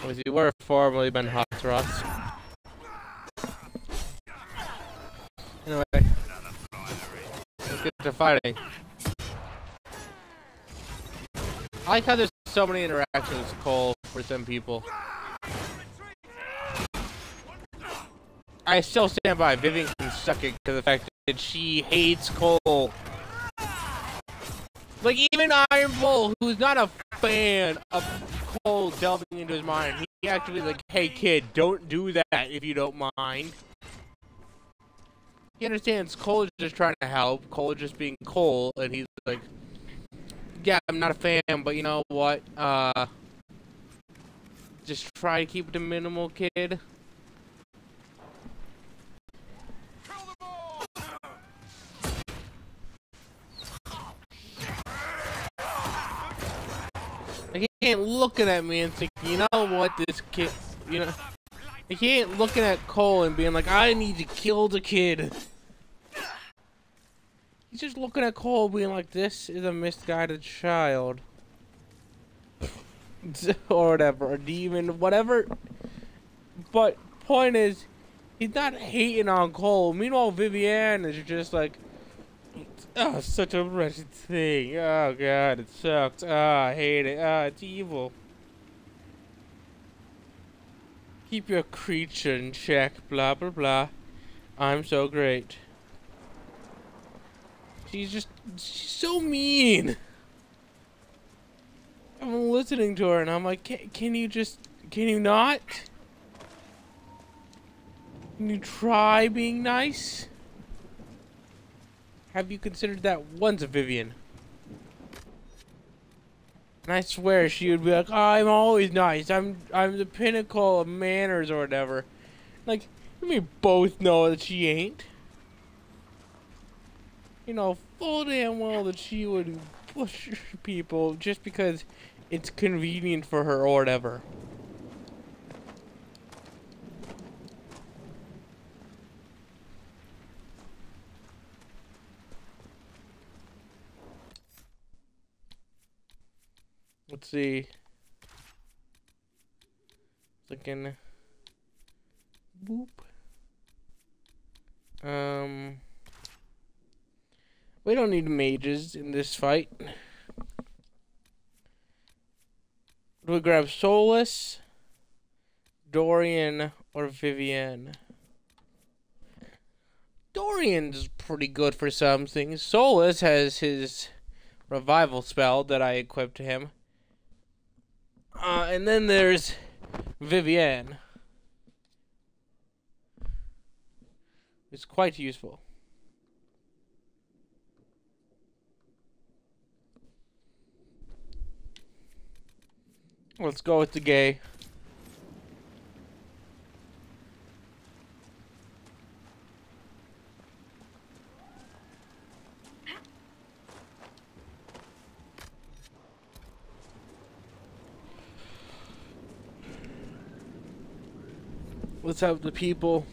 Was he were formerly Ben Hasrath. Anyway, let's get to fighting. I like how there's so many interactions with Cole for some people. I still stand by Vivian can suck it because of the fact that she hates Cole. Like, even Iron Bull, who's not a fan of Cole delving into his mind, he actually like, hey kid, don't do that if you don't mind. He understands Cole is just trying to help, Cole is just being Cole, and he's like, yeah, I'm not a fan, but you know what, just try to keep it to minimal, kid. Like, he ain't looking at me and thinking, you know what, this kid, you know, like, he ain't looking at Cole and being like, I need to kill the kid. He's just looking at Cole being like, this is a misguided child. Or whatever, a demon, whatever. But, point is, he's not hating on Cole. Meanwhile, Vivienne is just like, oh, such a wretched thing. Oh, God, it sucks. Oh, I hate it. Oh, it's evil. Keep your creature in check, blah, blah, blah. I'm so great. She's so mean. I'm listening to her and I'm like, can you not? Can you try being nice? Have you considered that once, Vivian? And I swear she would be like, oh, I'm always nice. I'm the pinnacle of manners or whatever. Like, we both know that she ain't. You know full damn well that she would push people just because it's convenient for her or whatever. Let's see. Looking. Boop. We don't need mages in this fight. Do we grab Solus, Dorian, or Vivienne? Dorian's pretty good for some things. Solus has his revival spell that I equipped to him. And then there's Vivienne. It's quite useful. Let's go with the gay. Let's have the people.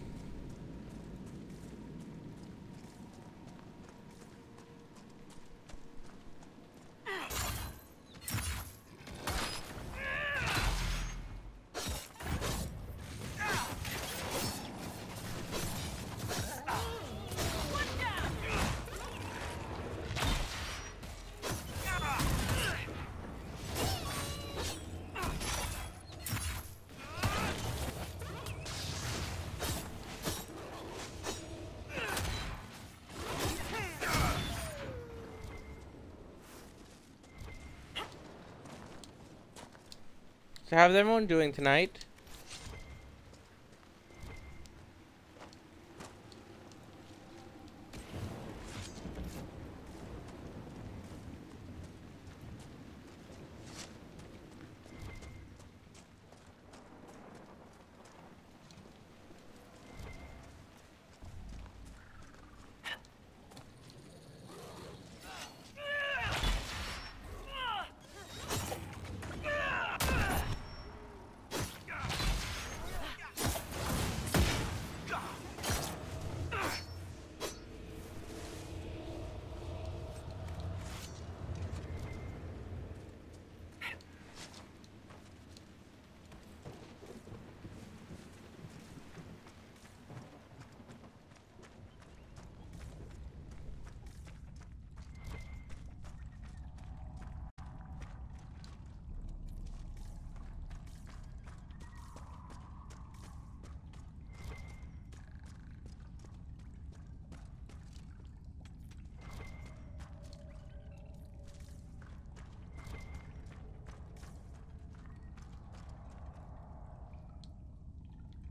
So how's everyone doing tonight?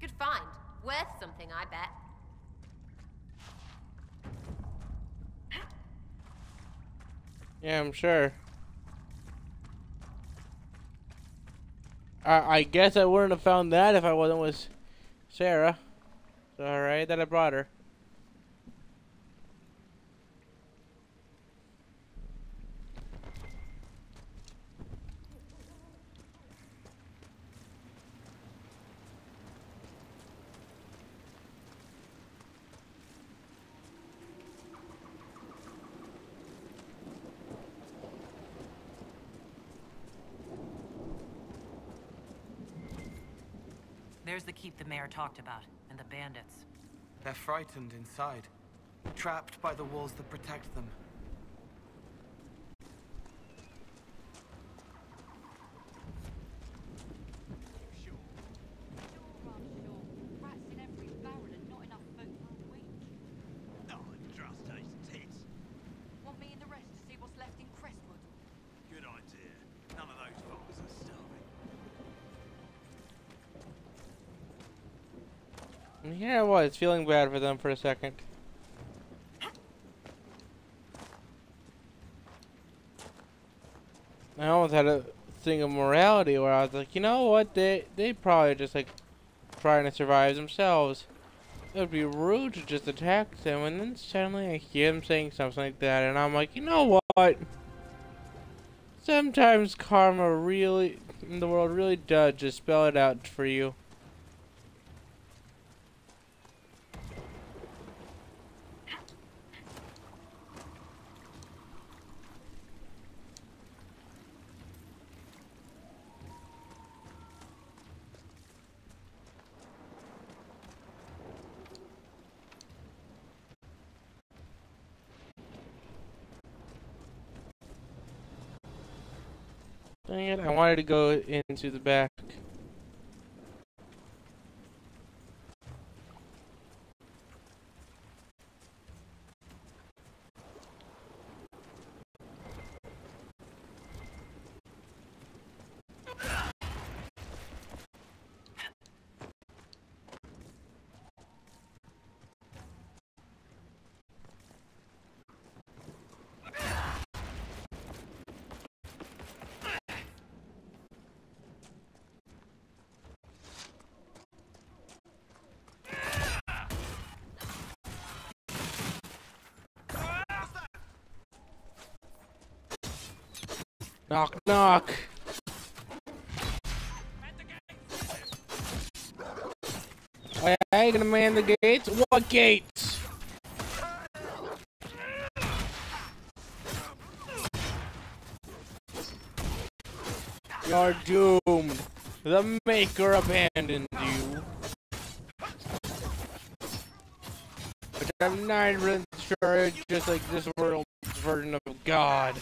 Good find. Worth something, I bet. Yeah, I'm sure. I guess I wouldn't have found that if I wasn't with Sarah. It's alright that I brought her. There's the keep the mayor talked about, and the bandits. They're frightened inside, trapped by the walls that protect them. Want me and the rest to see what's left in Crestwood? Good idea. None of those fuckers are starving. Yeah, I was feeling bad for them for a second. I almost had a thing of morality where I was like, you know what, they probably just like trying to survive themselves. It would be rude to just attack them, and then suddenly I hear them saying something like that, and I'm like, you know what? Sometimes karma really, in the world, really does just spell it out for you. Dang it, I wanted to go into the back. Knock, knock. Oh, yeah, you gonna man the gates? What gates? You're doomed. The Maker abandoned you. But I'm not really sure it's just like this world's version of God.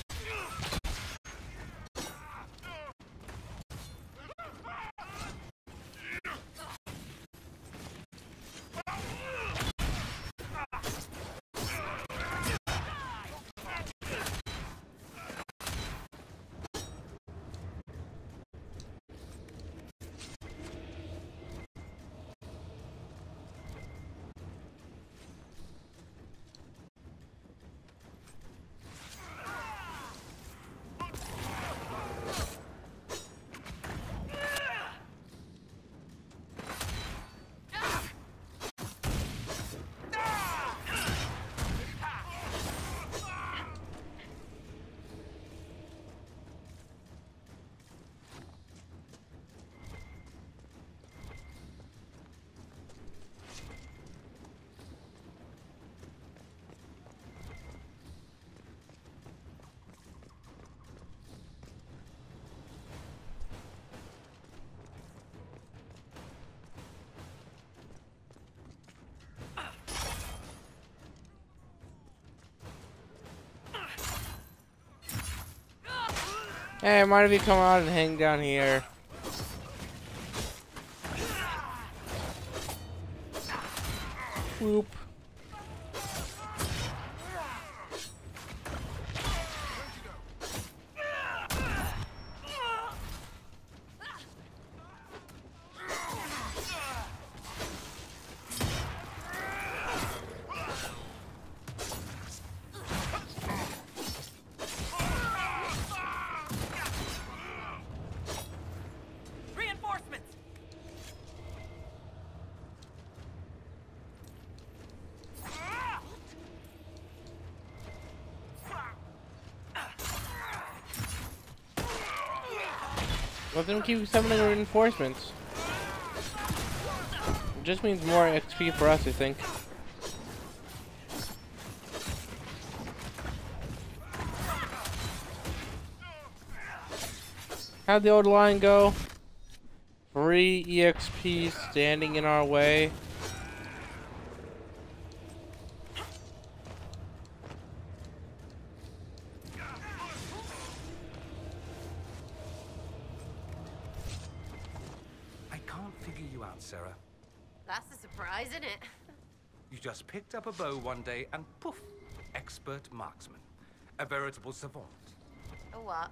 Hey, mind if you come out and hang down here? Whoop. Let them keep summoning reinforcements. It just means more XP for us, I think. How'd the old line go? 3 EXP standing in our way. I can't figure you out, Sarah. That's a surprise, isn't it? You just picked up a bow one day and poof, expert marksman. A veritable savant. A what?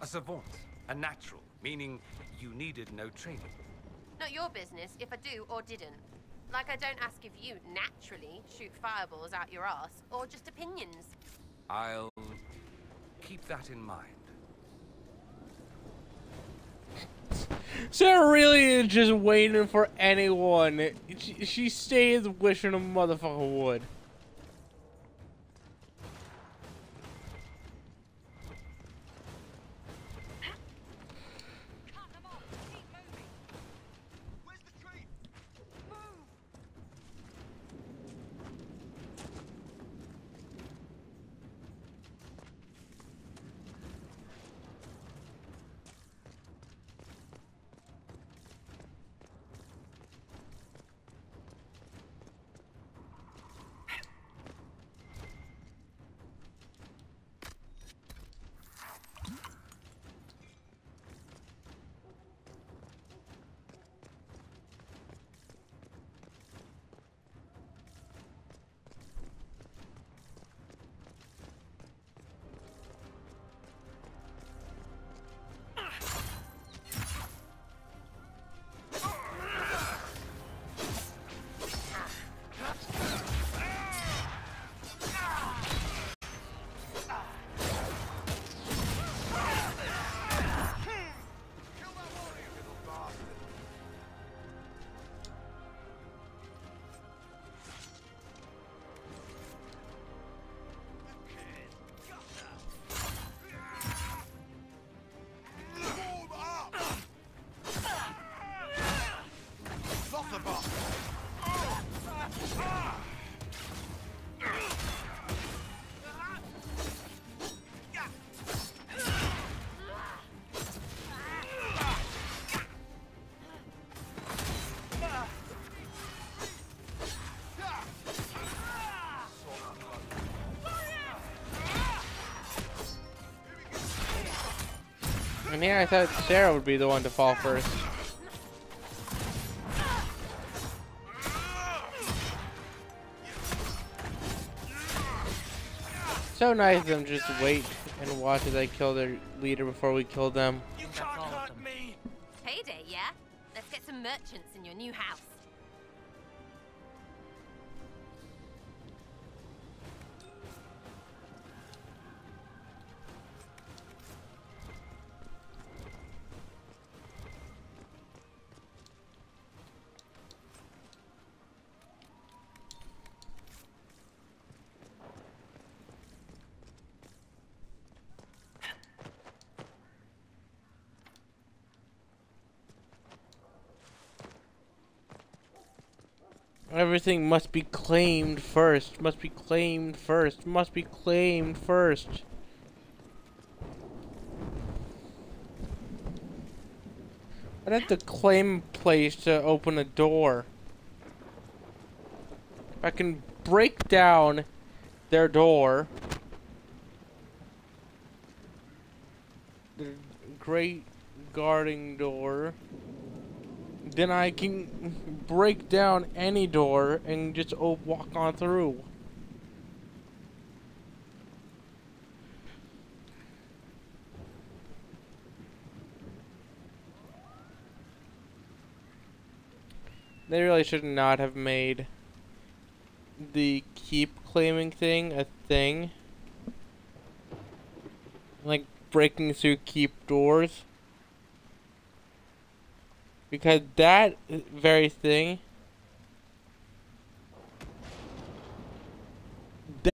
A savant. A natural, meaning you needed no training. Not your business if I do or didn't. Like I don't ask if you naturally shoot fireballs out your ass or just opinions. I'll keep that in mind. Sarah really is just waiting for anyone. She stays wishing a motherfucker would. And here I thought Sarah would be the one to fall first. So nice of them just wait and watch as I kill their leader before we kill them. You can't hurt me! Payday, yeah? Let's get some merchants in your new house. Everything must be claimed first. Must be claimed first. Must be claimed first. I'd have to claim a place to open a door. If I can break down their door. The great guarding door. Then I can break down any door and just walk on through. They really should not have made the keep claiming thing a thing. Like breaking through keep doors. Because that very thing,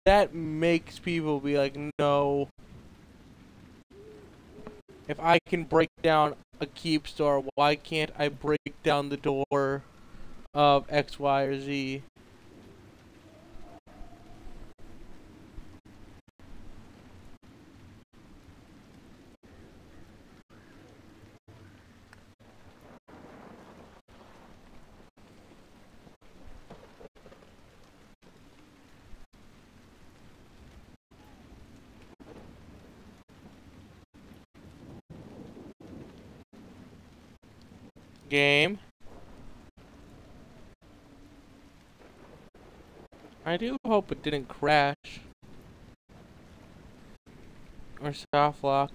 that makes people be like, no. If I can break down a keep store, why can't I break down the door of X, Y, or Z? Game. I do hope it didn't crash. Or soft lock.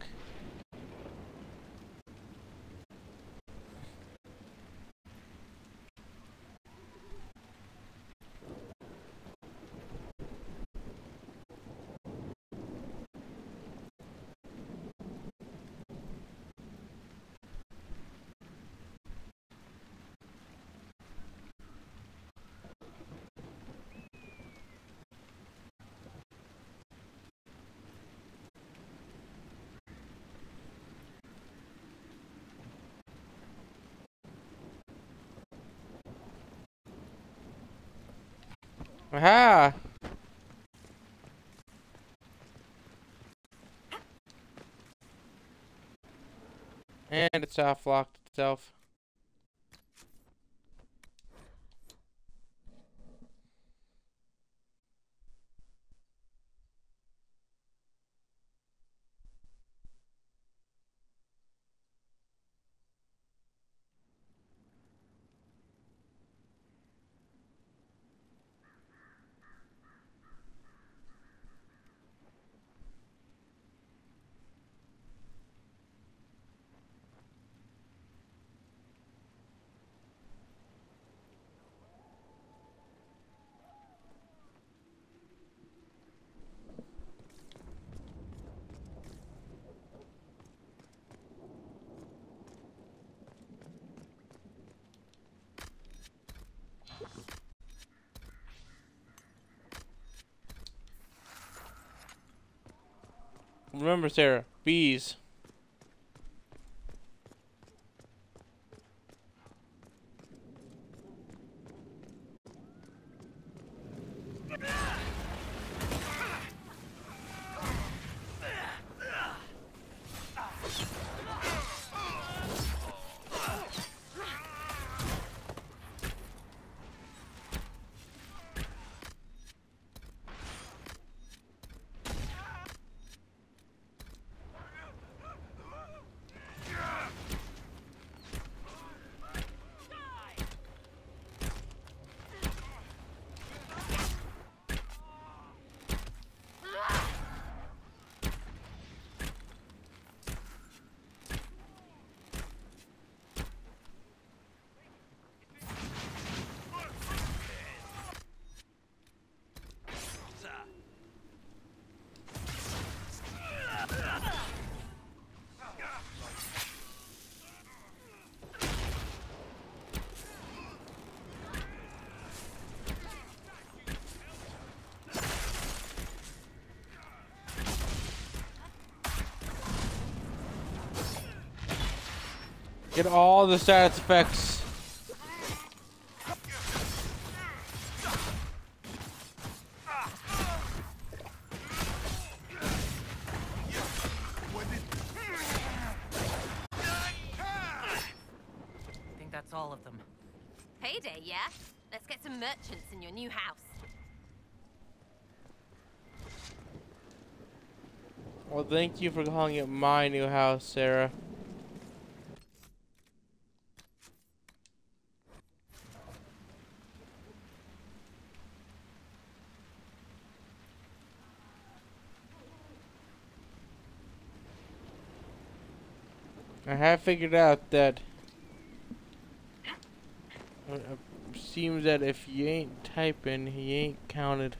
Aha! And it soft locked itself. Remember, Sarah, bees. Get all the status effects. I think that's all of them. Payday, yeah? Let's get some merchants in your new house. Well, thank you for calling it my new house, Sarah. I have figured out that seems that if you ain't typing, he ain't counted.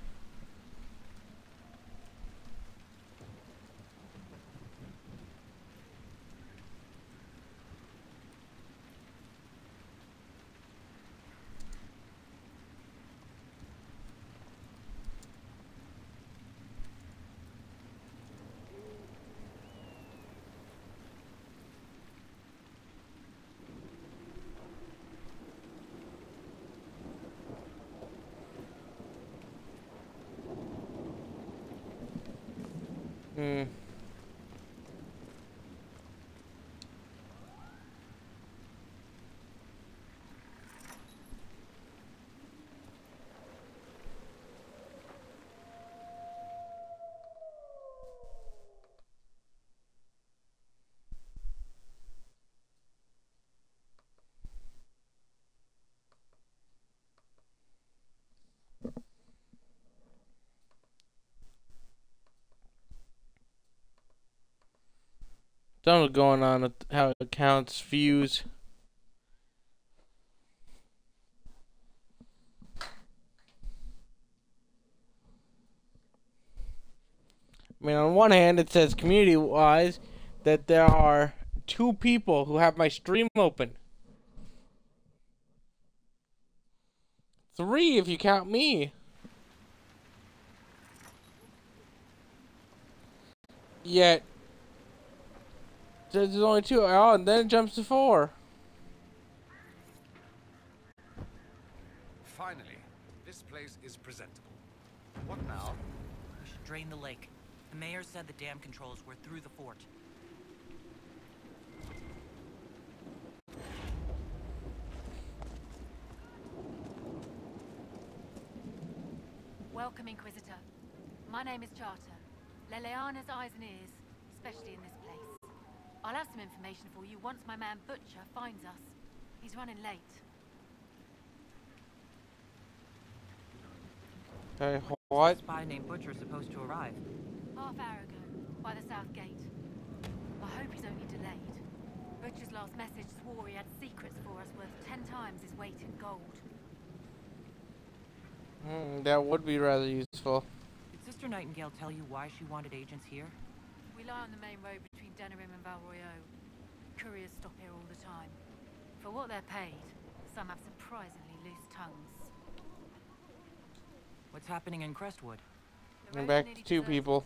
Something going on with how it counts views. I mean, on one hand, it says community-wise that there are 2 people who have my stream open. 3 if you count me. Yet, there's only 2. Oh, and then it jumps to 4. Finally, this place is presentable. What now? We should drain the lake. The mayor said the dam controls were through the fort. Welcome, Inquisitor. My name is Charter. Leliana's eyes and ears, especially in this place. I'll have some information for you once my man Butcher finds us. He's running late. Okay, what? A spy named Butcher is supposed to arrive. Half hour ago, by the south gate. I hope he's only delayed. Butcher's last message swore he had secrets for us worth 10 times his weight in gold. That would be rather useful. Did Sister Nightingale tell you why she wanted agents here? We lie on the main road between Denerim and Val Royeaux. Couriers stop here all the time. For what they're paid, some have surprisingly loose tongues. What's happening in Crestwood? I'm back to 2 people.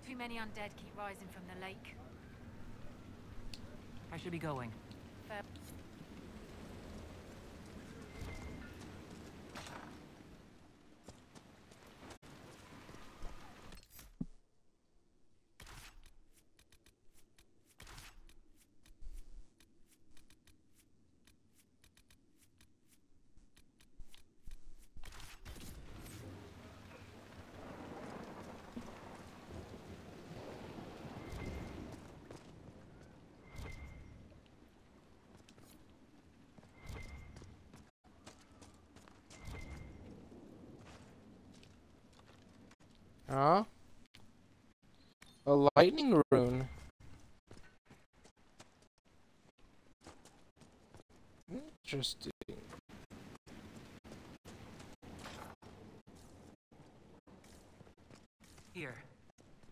Too many undead keep rising from the lake. I should be going. Fair. Huh? A lightning rune. Interesting. Here.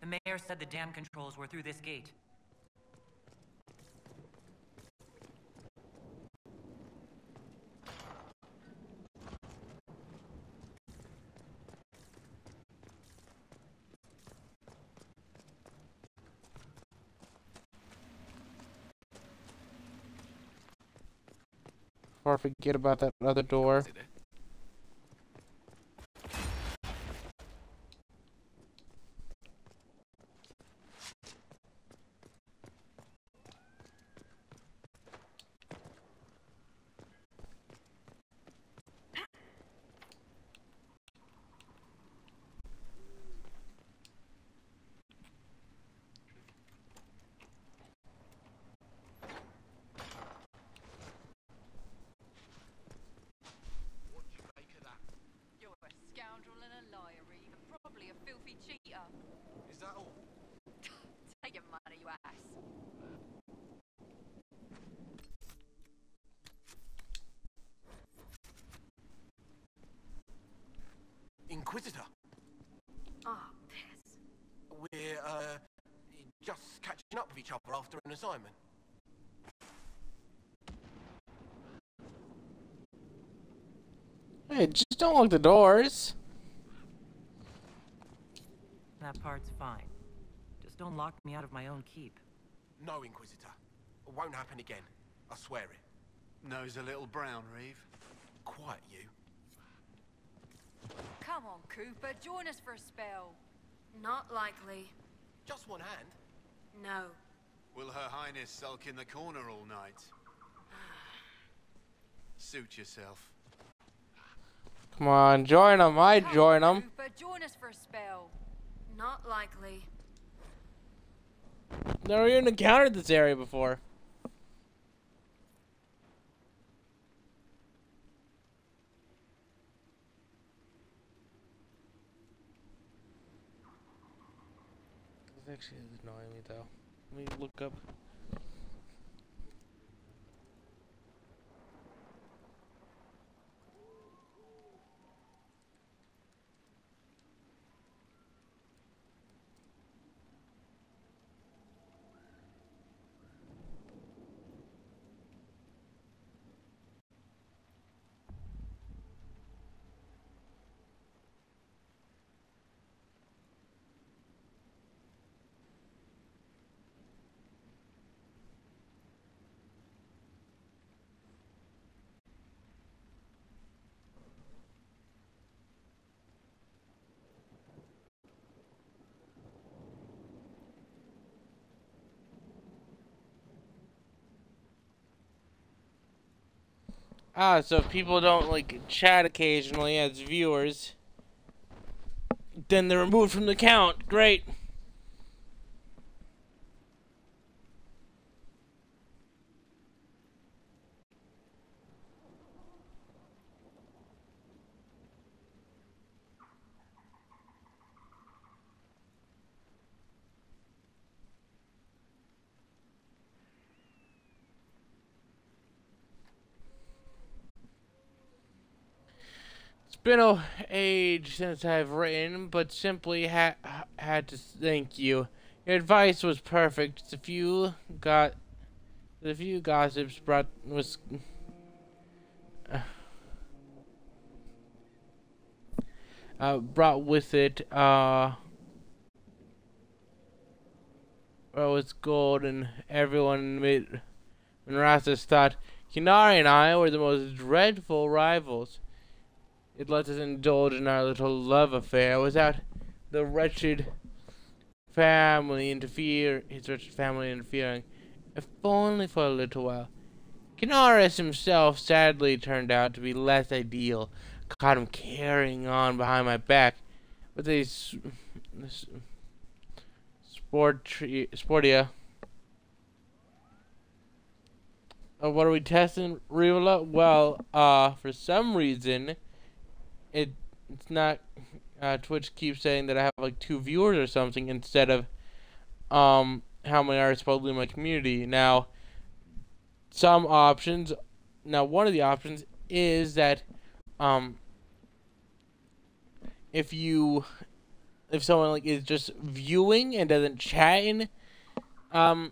The mayor said the dam controls were through this gate. Or forget about that other door. Is that all? Take your money, you ass. Inquisitor. Ah, piss. We're, just catching up with each other after an assignment. Hey, just don't lock the doors. That part's fine. Just don't lock me out of my own keep. No, Inquisitor. It won't happen again. I swear it. Nose a little brown, Reeve. Quiet, you. Come on, Cooper, join us for a spell. Not likely. Just one hand? No. Will Her Highness sulk in the corner all night? Suit yourself. Come on, join them. I'd join them. But join us for a spell. Not likely. Never even encountered this area before. This actually is annoying me though. Let me look up. Ah, so if people don't like chat occasionally as viewers, then they're removed from the count. Great. It's been an age since I've written, but simply had to thank you. Your advice was perfect. The few gossips brought with it was gold, and everyone in Rastus thought Qunari and I were the most dreadful rivals. It let us indulge in our little love affair without the wretched family interfering, if only for a little while. Qunarius himself sadly turned out to be less ideal. Caught him carrying on behind my back with a Sportia. What are we testing, Rivula? Well, for some reason, it's not. Twitch keeps saying that I have like 2 viewers or something instead of how many are supposedly in my community. Now, some options. Now, one of the options is that if someone like is just viewing and doesn't chat in the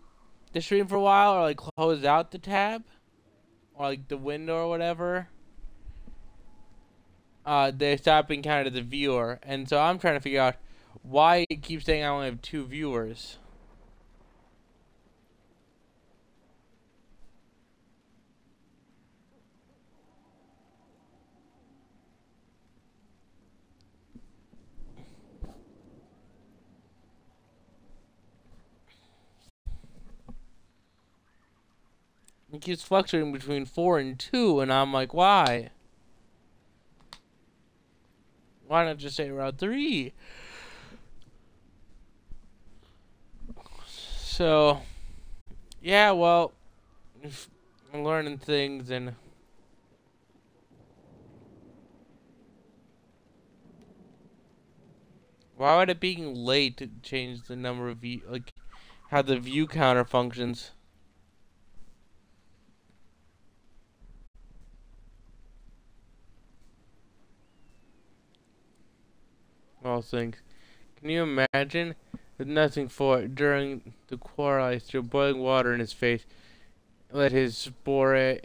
stream for a while, or like close out the tab or like the window or whatever, they stop being counted as a viewer. And so I'm trying to figure out why it keeps saying I only have 2 viewers. It keeps fluctuating between 4 and 2, and I'm like, why? Why not just say around 3? So, yeah, well, I'm learning things, and why would it being late to change the number of view, like how the view counter functions? All things. Can you imagine? With nothing for it. During the quarrel, I threw boiling water in his face. Let his sport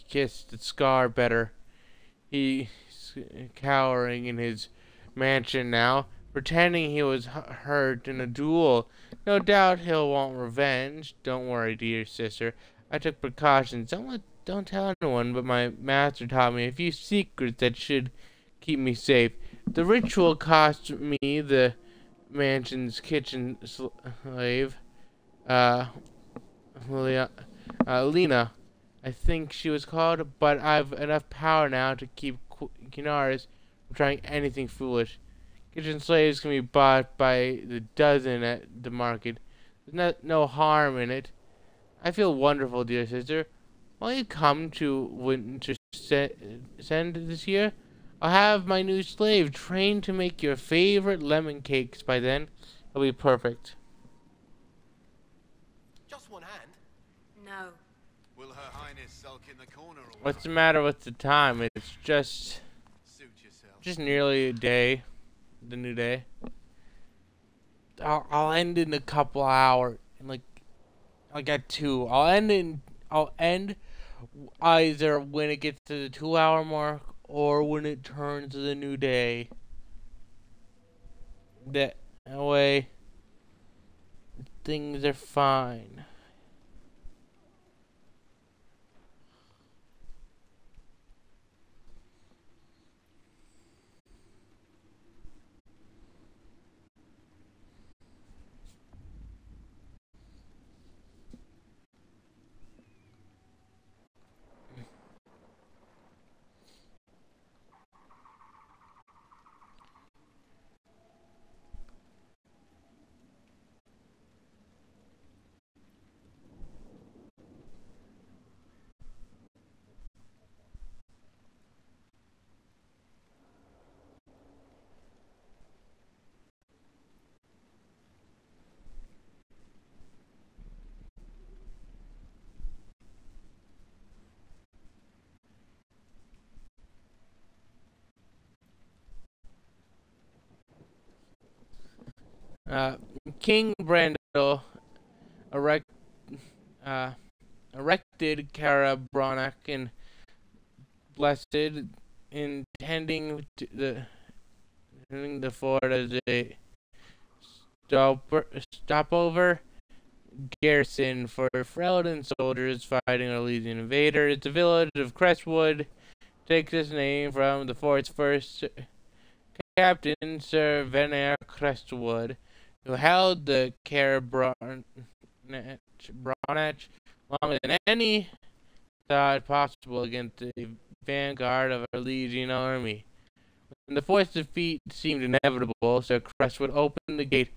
kiss the scar better. He's cowering in his mansion now, pretending he was hurt in a duel. No doubt he'll want revenge. Don't worry, dear sister. I took precautions. Don't tell anyone, but my master taught me a few secrets that should keep me safe. The ritual cost me, the mansion's kitchen slave, Lena, I think she was called, but I've enough power now to keep Kinaris from trying anything foolish. Kitchen slaves can be bought by the dozen at the market. There's no harm in it. I feel wonderful, dear sister. Will you come to Winter Send this year? I'll have my new slave trained to make your favorite lemon cakes by then. It'll be perfect. Just one hand? No. Will Her Highness sulk in the corner or What's the matter with the time? It's just nearly a day. The new day. I'll end in a couple hours. Like at 2. I'll end either when it gets to the 2-hour mark or when it turns to the new day. That way things are fine. King Brandel erected Kara Brannock and blessed, intending the fort as a stopover garrison for Freljord soldiers fighting Orlesian invaders. The village of Crestwood takes its name from the fort's first captain, Sir Venner Crestwood, who held the Kara Brannock longer than any thought possible against the vanguard of a Orlesian army. When the fort's defeat seemed inevitable, Sir Crestwood opened the gate,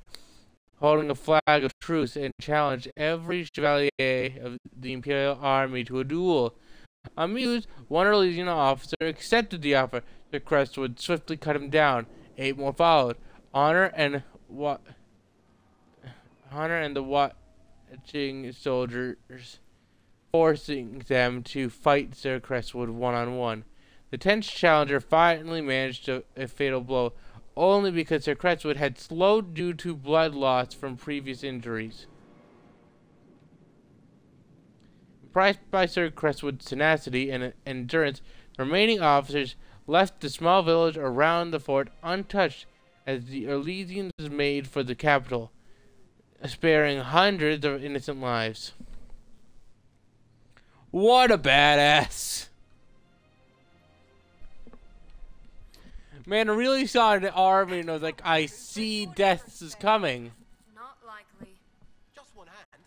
holding a flag of truce, and challenged every chevalier of the Imperial army to a duel. Amused, one Orlesian officer accepted the offer. Sir Crestwood swiftly cut him down. 8 more followed. Honor and the watching soldiers, forcing them to fight Sir Crestwood one-on-one. The tense challenger finally managed a fatal blow, only because Sir Crestwood had slowed due to blood loss from previous injuries. Impressed by Sir Crestwood's tenacity and endurance, the remaining officers left the small village around the fort untouched as the Orlesians made for the capital, sparing hundreds of innocent lives. What a badass! Man, I really saw an army and I was like, I see death is coming. Not likely. Just one hand?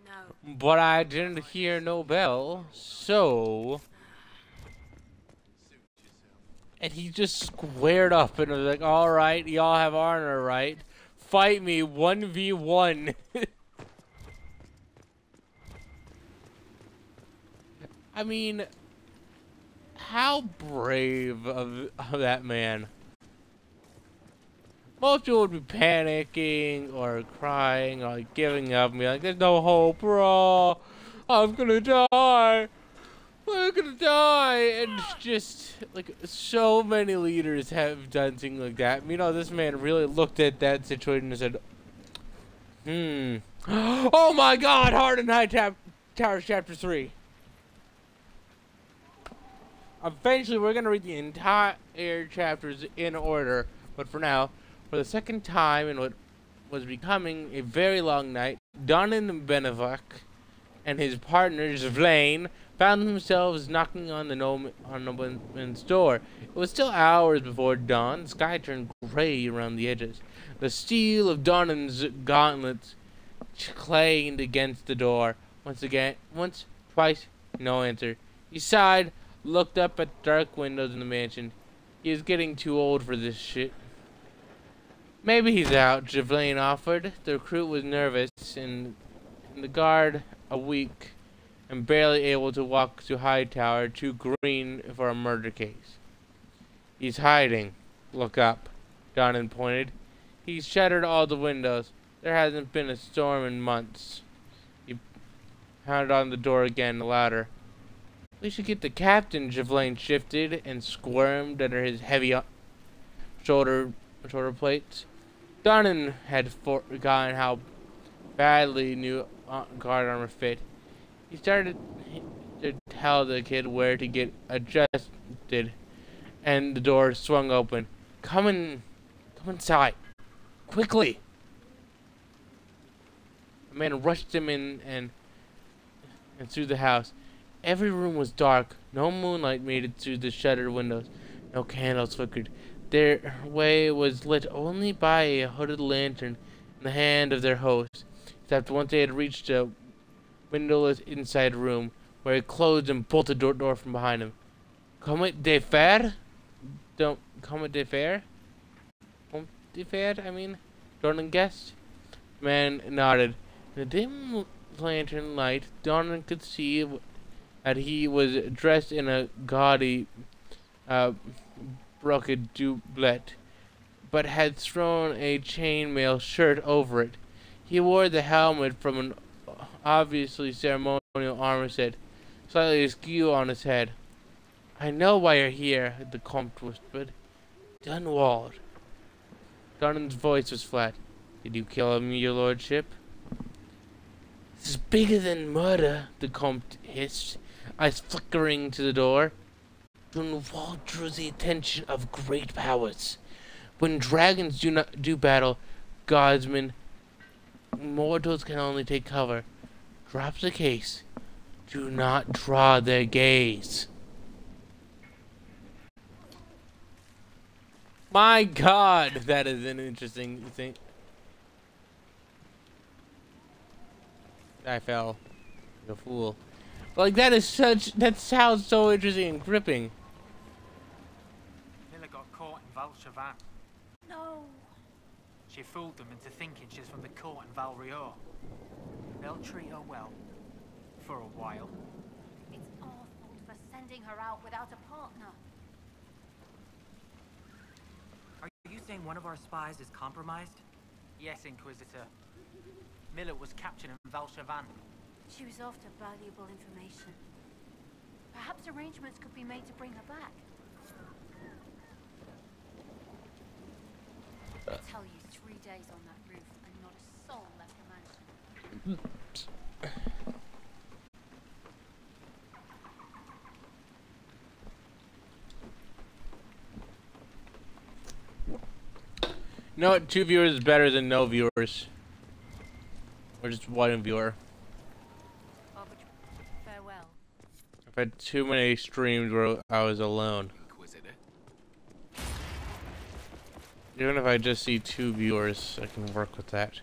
No. But I didn't hear no bell, so... And he just squared up and was like, alright, y'all have honor, right? Fight me 1v1. I mean, how brave of that man. Most people would be panicking or crying or like giving up and be like, there's no hope, bro. I'm gonna die. I'm gonna die. And just like so many leaders have done things like that. You know, this man really looked at that situation and said, oh my God, Hard and High Towers Chapter 3. Eventually, we're going to read the entire chapters in order, but for now, for the second time in what was becoming a very long night, Donan Benevok and his partner, Zvlain, found themselves knocking on the nobleman's door. It was still hours before dawn. The sky turned gray around the edges. The steel of Donan's gauntlets clanged against the door. Once, twice, no answer. He sighed, looked up at the dark windows in the mansion. He was getting too old for this shit. Maybe he's out, Zvlain offered. The recruit was nervous, and the guard weak and barely able to walk to Hightower, too green for a murder case. He's hiding. Look up. Donan pointed. He's shattered all the windows. There hasn't been a storm in months. He pounded on the door again, louder. We should get the captain, Zvlain shifted and squirmed under his heavy shoulder plates. Donan had forgotten how badly new guard armor fit. He started to tell the kid where to get adjusted, and the door swung open. Come inside, quickly! A man rushed him in and through the house. Every room was dark. No moonlight made it through the shuttered windows. No candles flickered. Their way was lit only by a hooded lantern in the hand of their host. Except once they had reached a windowless inside room, where he closed and bolted the door from behind him. Comte de Fer? Comte de Fer? Comte de Fer, I mean? Donan guessed. The man nodded. In the dim lantern light, Donan could see that he was dressed in a gaudy brocade doublet, but had thrown a chainmail shirt over it. He wore the helmet from an obviously ceremonial armor set, slightly askew on his head. I know why you're here, the Comte whispered. Dunwald. Donan's voice was flat. Did you kill him, your lordship? This is bigger than murder, the Comte hissed, eyes flickering to the door. Dunwald drew the attention of great powers. When dragons do battle, guardsmen, mortals can only take cover. Drop the case. Do not draw their gaze. My God, that is an interesting thing. I fell like a fool. But like that sounds so interesting and gripping. Miller got caught in Valchavan. No. She fooled them into thinking she's from the court in Valrior. They'll treat her well. For a while. It's our fault for sending her out without a partner. Are you saying one of our spies is compromised? Yes, Inquisitor. Miller was captured in Valchavan. She was after valuable information. Perhaps arrangements could be made to bring her back. I tell you, 3 days on that roof and not a soul left the mansion. You know what? 2 viewers is better than no viewers. Or just 1 viewer. Farewell. I've had too many streams where I was alone. Inquisitor. Even if I just see 2 viewers, I can work with that.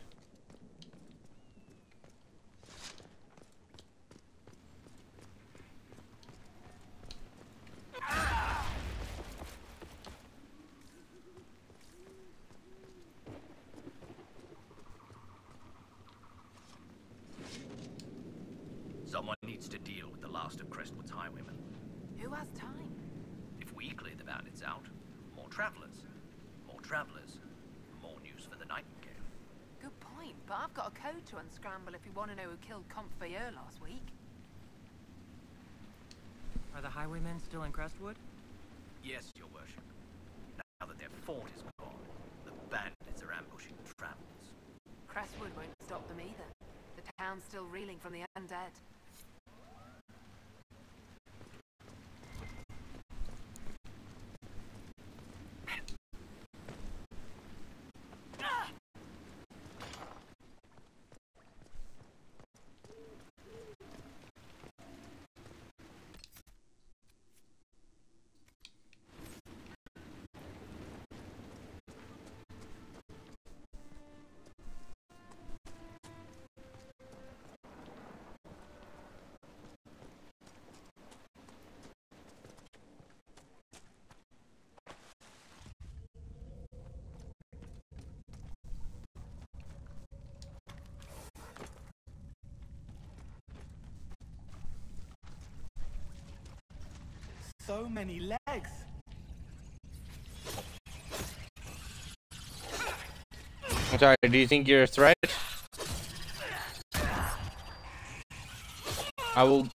Someone needs to deal with the last of Crestwood's highwaymen. Who has time? If we clear the bandits out, more travelers. More travelers. More news for the Nightingale. Good point, but I've got a code to unscramble if you want to know who killed Comte Bayeux last week. Are the highwaymen still in Crestwood? Yes, your worship. Now that their fort is gone, the bandits are ambushing the travelers. Crestwood won't stop them either. The town's still reeling from the undead. so many legs. I'm sorry, do you think you're a threat? I will...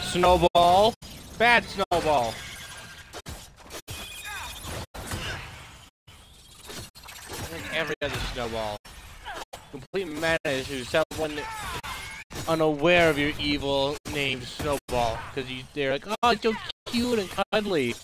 Snowball. Bad snowball. Like every other snowball. Complete menace who's someone unaware of your evil named Snowball. Because they're like, oh, it's so cute and cuddly.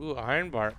Ooh, ironbark.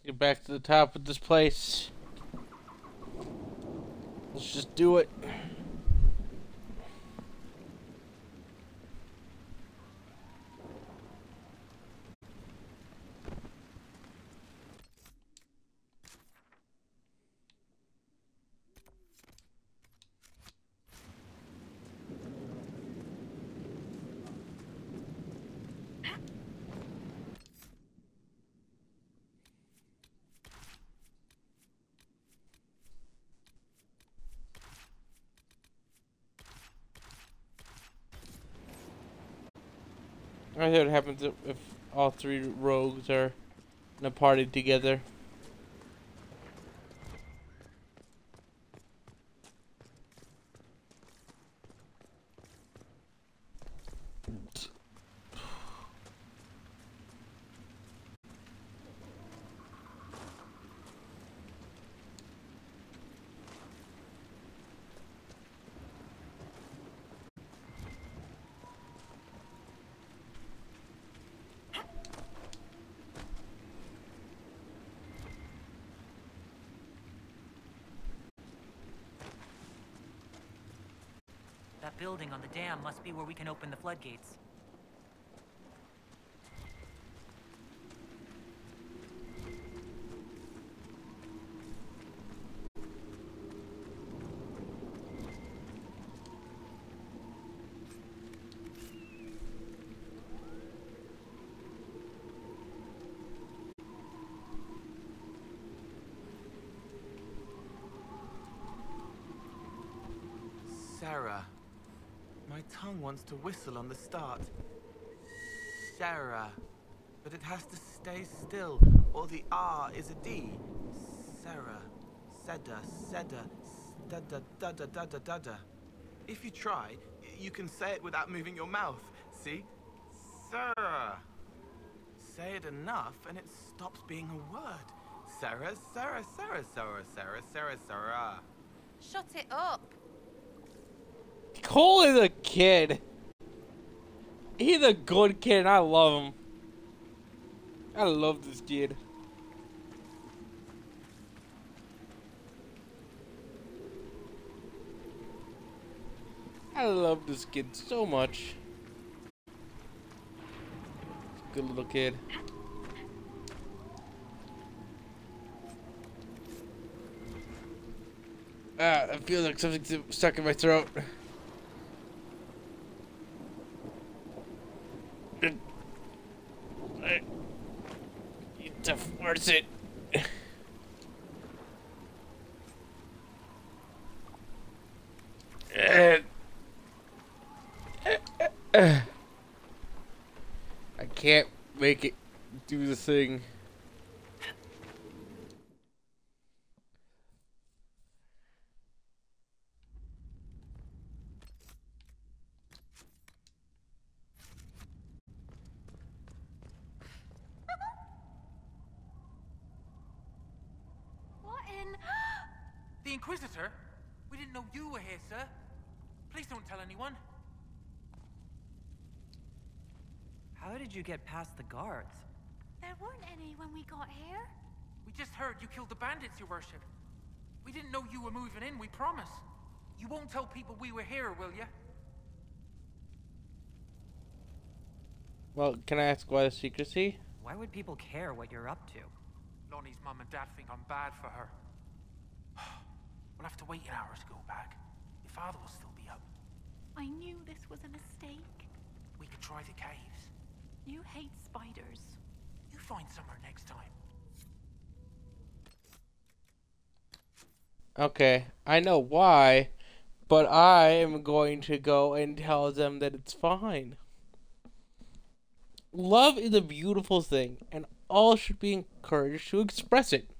Get back to the top of this place. Let's just do it. I heard what happens if all three rogues are in a party together. That building on the dam must be where we can open the floodgates. Sarah. My tongue wants to whistle on the start. Sarah. But it has to stay still, or the R is a D. Sarah. Seda. Seda. Dada. Dada. Dada. Dada. If you try, you can say it without moving your mouth. See? Sarah. Say it enough and it stops being a word. Sarah. Sarah. Sarah. Sarah. Sarah. Sarah. Sarah. Shut it up. Cole is a kid. He's a good kid and I love him. I love this kid. I love this kid so much. Good little kid. I feel like something's stuck in my throat. I need to force it. I can't make it do the thing. What in? The Inquisitor? We didn't know you were here, sir. Please don't tell anyone. How did you get past the guards? There weren't any when we got here. We just heard you killed the bandits, your worship. We didn't know you were moving in, we promise. You won't tell people we were here, will you? Well, can I ask why the secrecy? Why would people care what you're up to? Lonnie's mum and dad think I'm bad for her. We'll have to wait an hour to go back. Your father will still be up. I knew this was a mistake. We could try the caves. You hate spiders. You find somewhere next time. Okay, I know why, but I am going to go and tell them that it's fine. Love is a beautiful thing, and all should be encouraged to express it.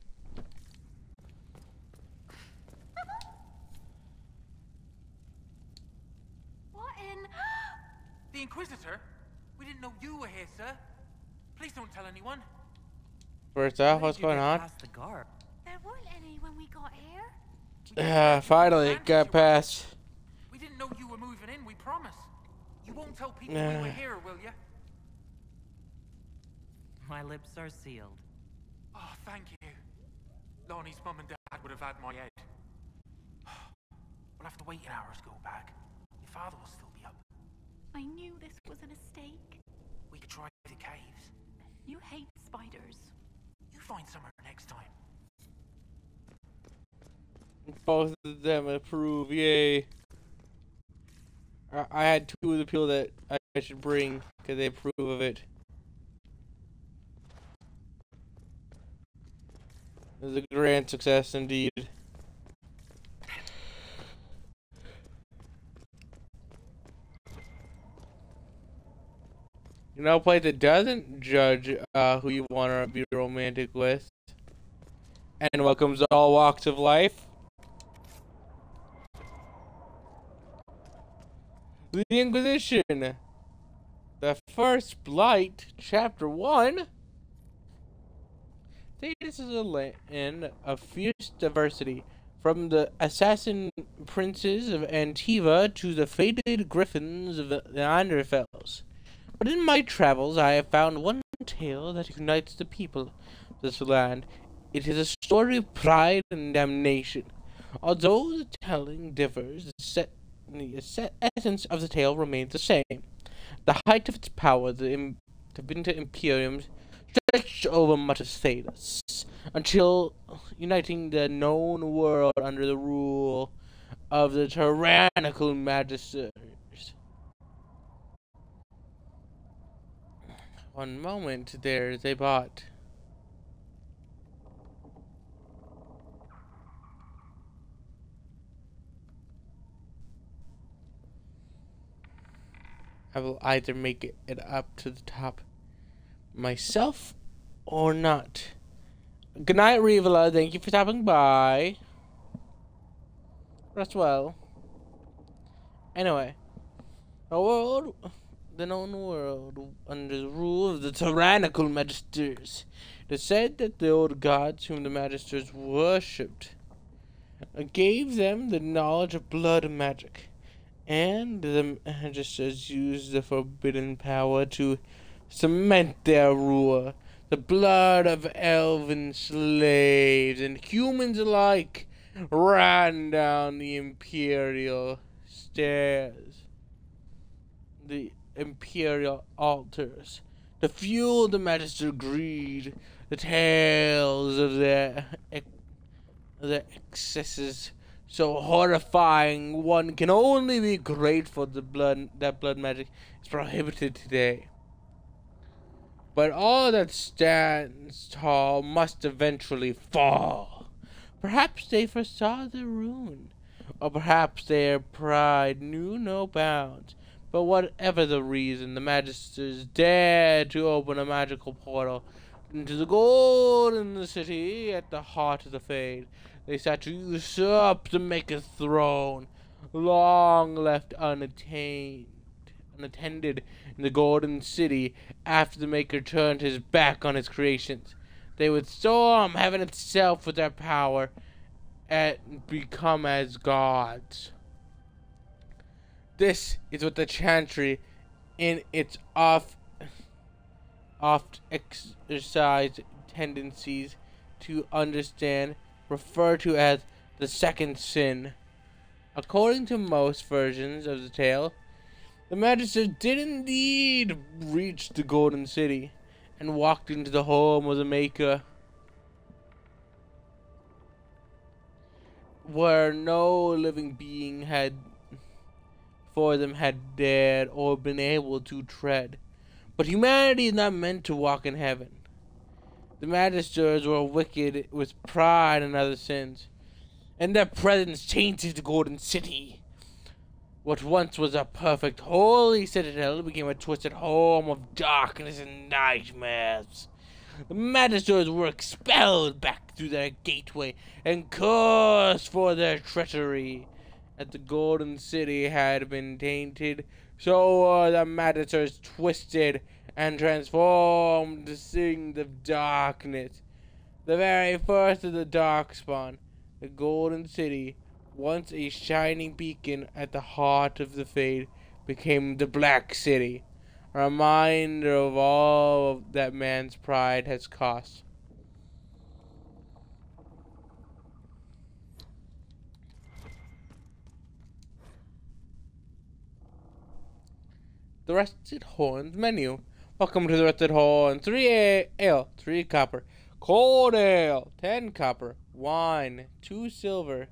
What in? The Inquisitor? We didn't know you were here, sir. Please don't tell anyone. First off, what's going on? The guard. There weren't any when we got here. Finally, it got past. We didn't know you were moving in, we promise. You won't tell people we were here, will you? My lips are sealed. Oh, thank you. Lonnie's mum and dad would have had my head. We'll have to wait an hour to go back. Your father will still be up. I knew this was a mistake. We could try the caves. You hate spiders. You find somewhere next time. Both of them approve, yay. I had two of the people that I should bring because they approve of it. It was a grand success indeed. You know, a place that doesn't judge who you want to be romantic with and welcomes all walks of life. The Inquisition. The First Blight, Chapter 1. Thetis is a land of fierce diversity, from the assassin princes of Antiva to the fated griffins of the Neanderthals. But in my travels I have found one tale that unites the people of this land. It is a story of pride and damnation. Although the telling differs, the essence of the tale remains the same. The height of its power, the Vinta Imperium, stretched over much of Thetis, until uniting the known world under the rule of the tyrannical magisters. One moment, there's a bot. I will either make it up to the top myself or not. Good night, Rivala. Thank you for stopping by. Rest well. Anyway, the known world under the rule of the tyrannical magisters. It is said that the old gods whom the magisters worshipped gave them the knowledge of blood magic, and the magisters used the forbidden power to cement their rule. The blood of elven slaves and humans alike ran down the imperial stairs, the imperial altars, to fuel the magister greed. The tales of their excesses so horrifying one can only be grateful that blood magic is prohibited today. But all that stands tall must eventually fall. Perhaps they foresaw the ruin, or perhaps their pride knew no bounds. But whatever the reason, the Magisters dared to open a magical portal into the Golden City at the heart of the Fade. They sought to usurp the Maker's throne, long left unattended in the Golden City after the Maker turned his back on his creations. They would storm heaven itself with their power and become as gods. This is what the Chantry, in its oft exercised tendencies to understand, refer to as the second sin. According to most versions of the tale, the Magisters did indeed reach the Golden City and walked into the home of the Maker, where no living being had dared or been able to tread. But humanity is not meant to walk in heaven. The Magisters were wicked with pride and other sins, and their presence tainted the Golden City. What once was a perfect, holy citadel became a twisted home of darkness and nightmares. The Magisters were expelled back through their gateway and cursed for their treachery. As the Golden City had been tainted, so were the Magisters twisted and transformed to things of darkness. The very first of the Darkspawn, the Golden City, once a shining beacon at the heart of the Fade, became the Black City, a reminder of all that man's pride has cost. The Rusted Horns menu. Welcome to the Rusted Horns. 3 ale, 3 copper. Cold ale, 10 copper. Wine, 2 silver.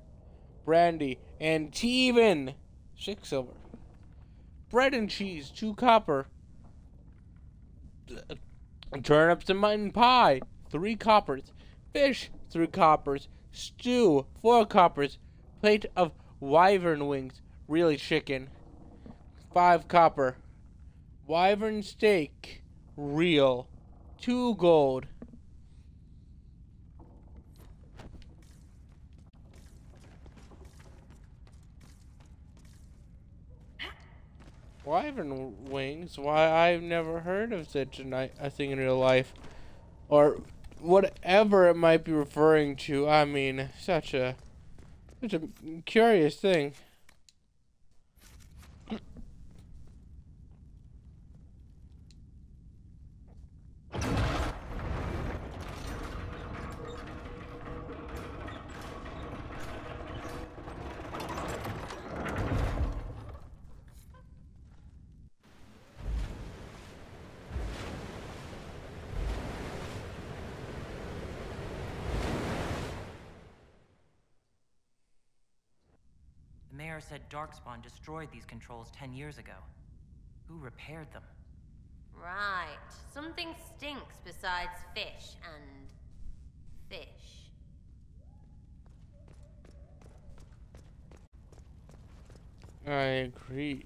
Brandy and Teevan, 6 silver. Bread and cheese, 2 copper. Turnips and mutton pie, 3 coppers. Fish, 3 coppers. Stew, 4 coppers. Plate of wyvern wings, really chicken, 5 copper. Wyvern steak, real, 2 gold. Wyvern wings? Why, I've never heard of such a thing in real life. Or whatever it might be referring to. I mean, such a curious thing. The mayor said Darkspawn destroyed these controls 10 years ago. Who repaired them? Right. Something stinks besides fish and fish. I agree.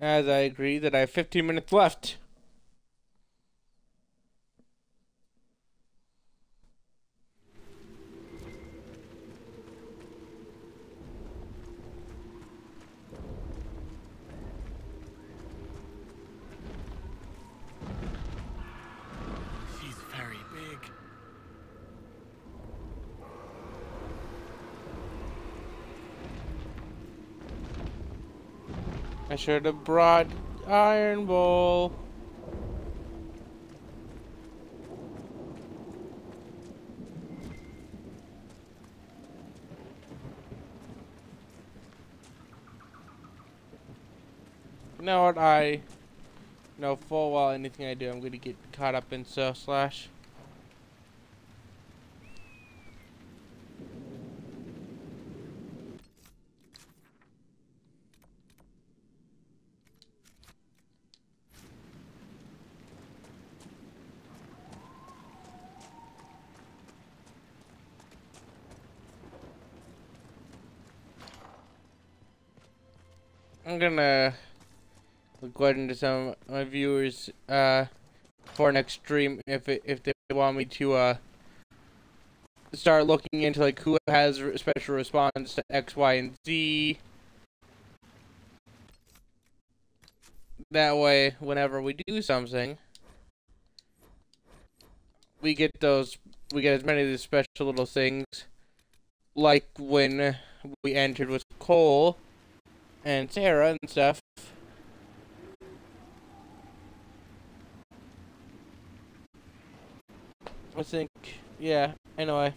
As I agree that I have 15 minutes left. She's very big. I should have brought Iron Bowl. You know what? I know full well anything I do, I'm going to get caught up in Slash. I'm gonna go into some of my viewers for next stream if they want me to start looking into like who has special response to X, Y, and Z. That way, whenever we do something, we get as many of these special little things, like when we entered with Cole and Sarah and stuff. I think, yeah, anyway.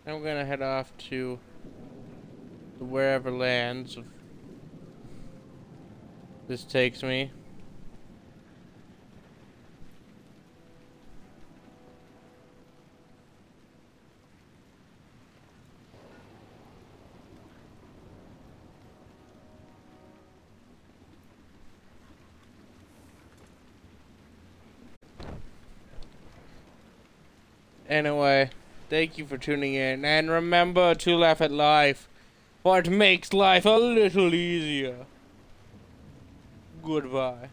I'm gonna head off to the wherever lands this takes me. Anyway, thank you for tuning in, and remember to laugh at life, for it makes life a little easier. Goodbye.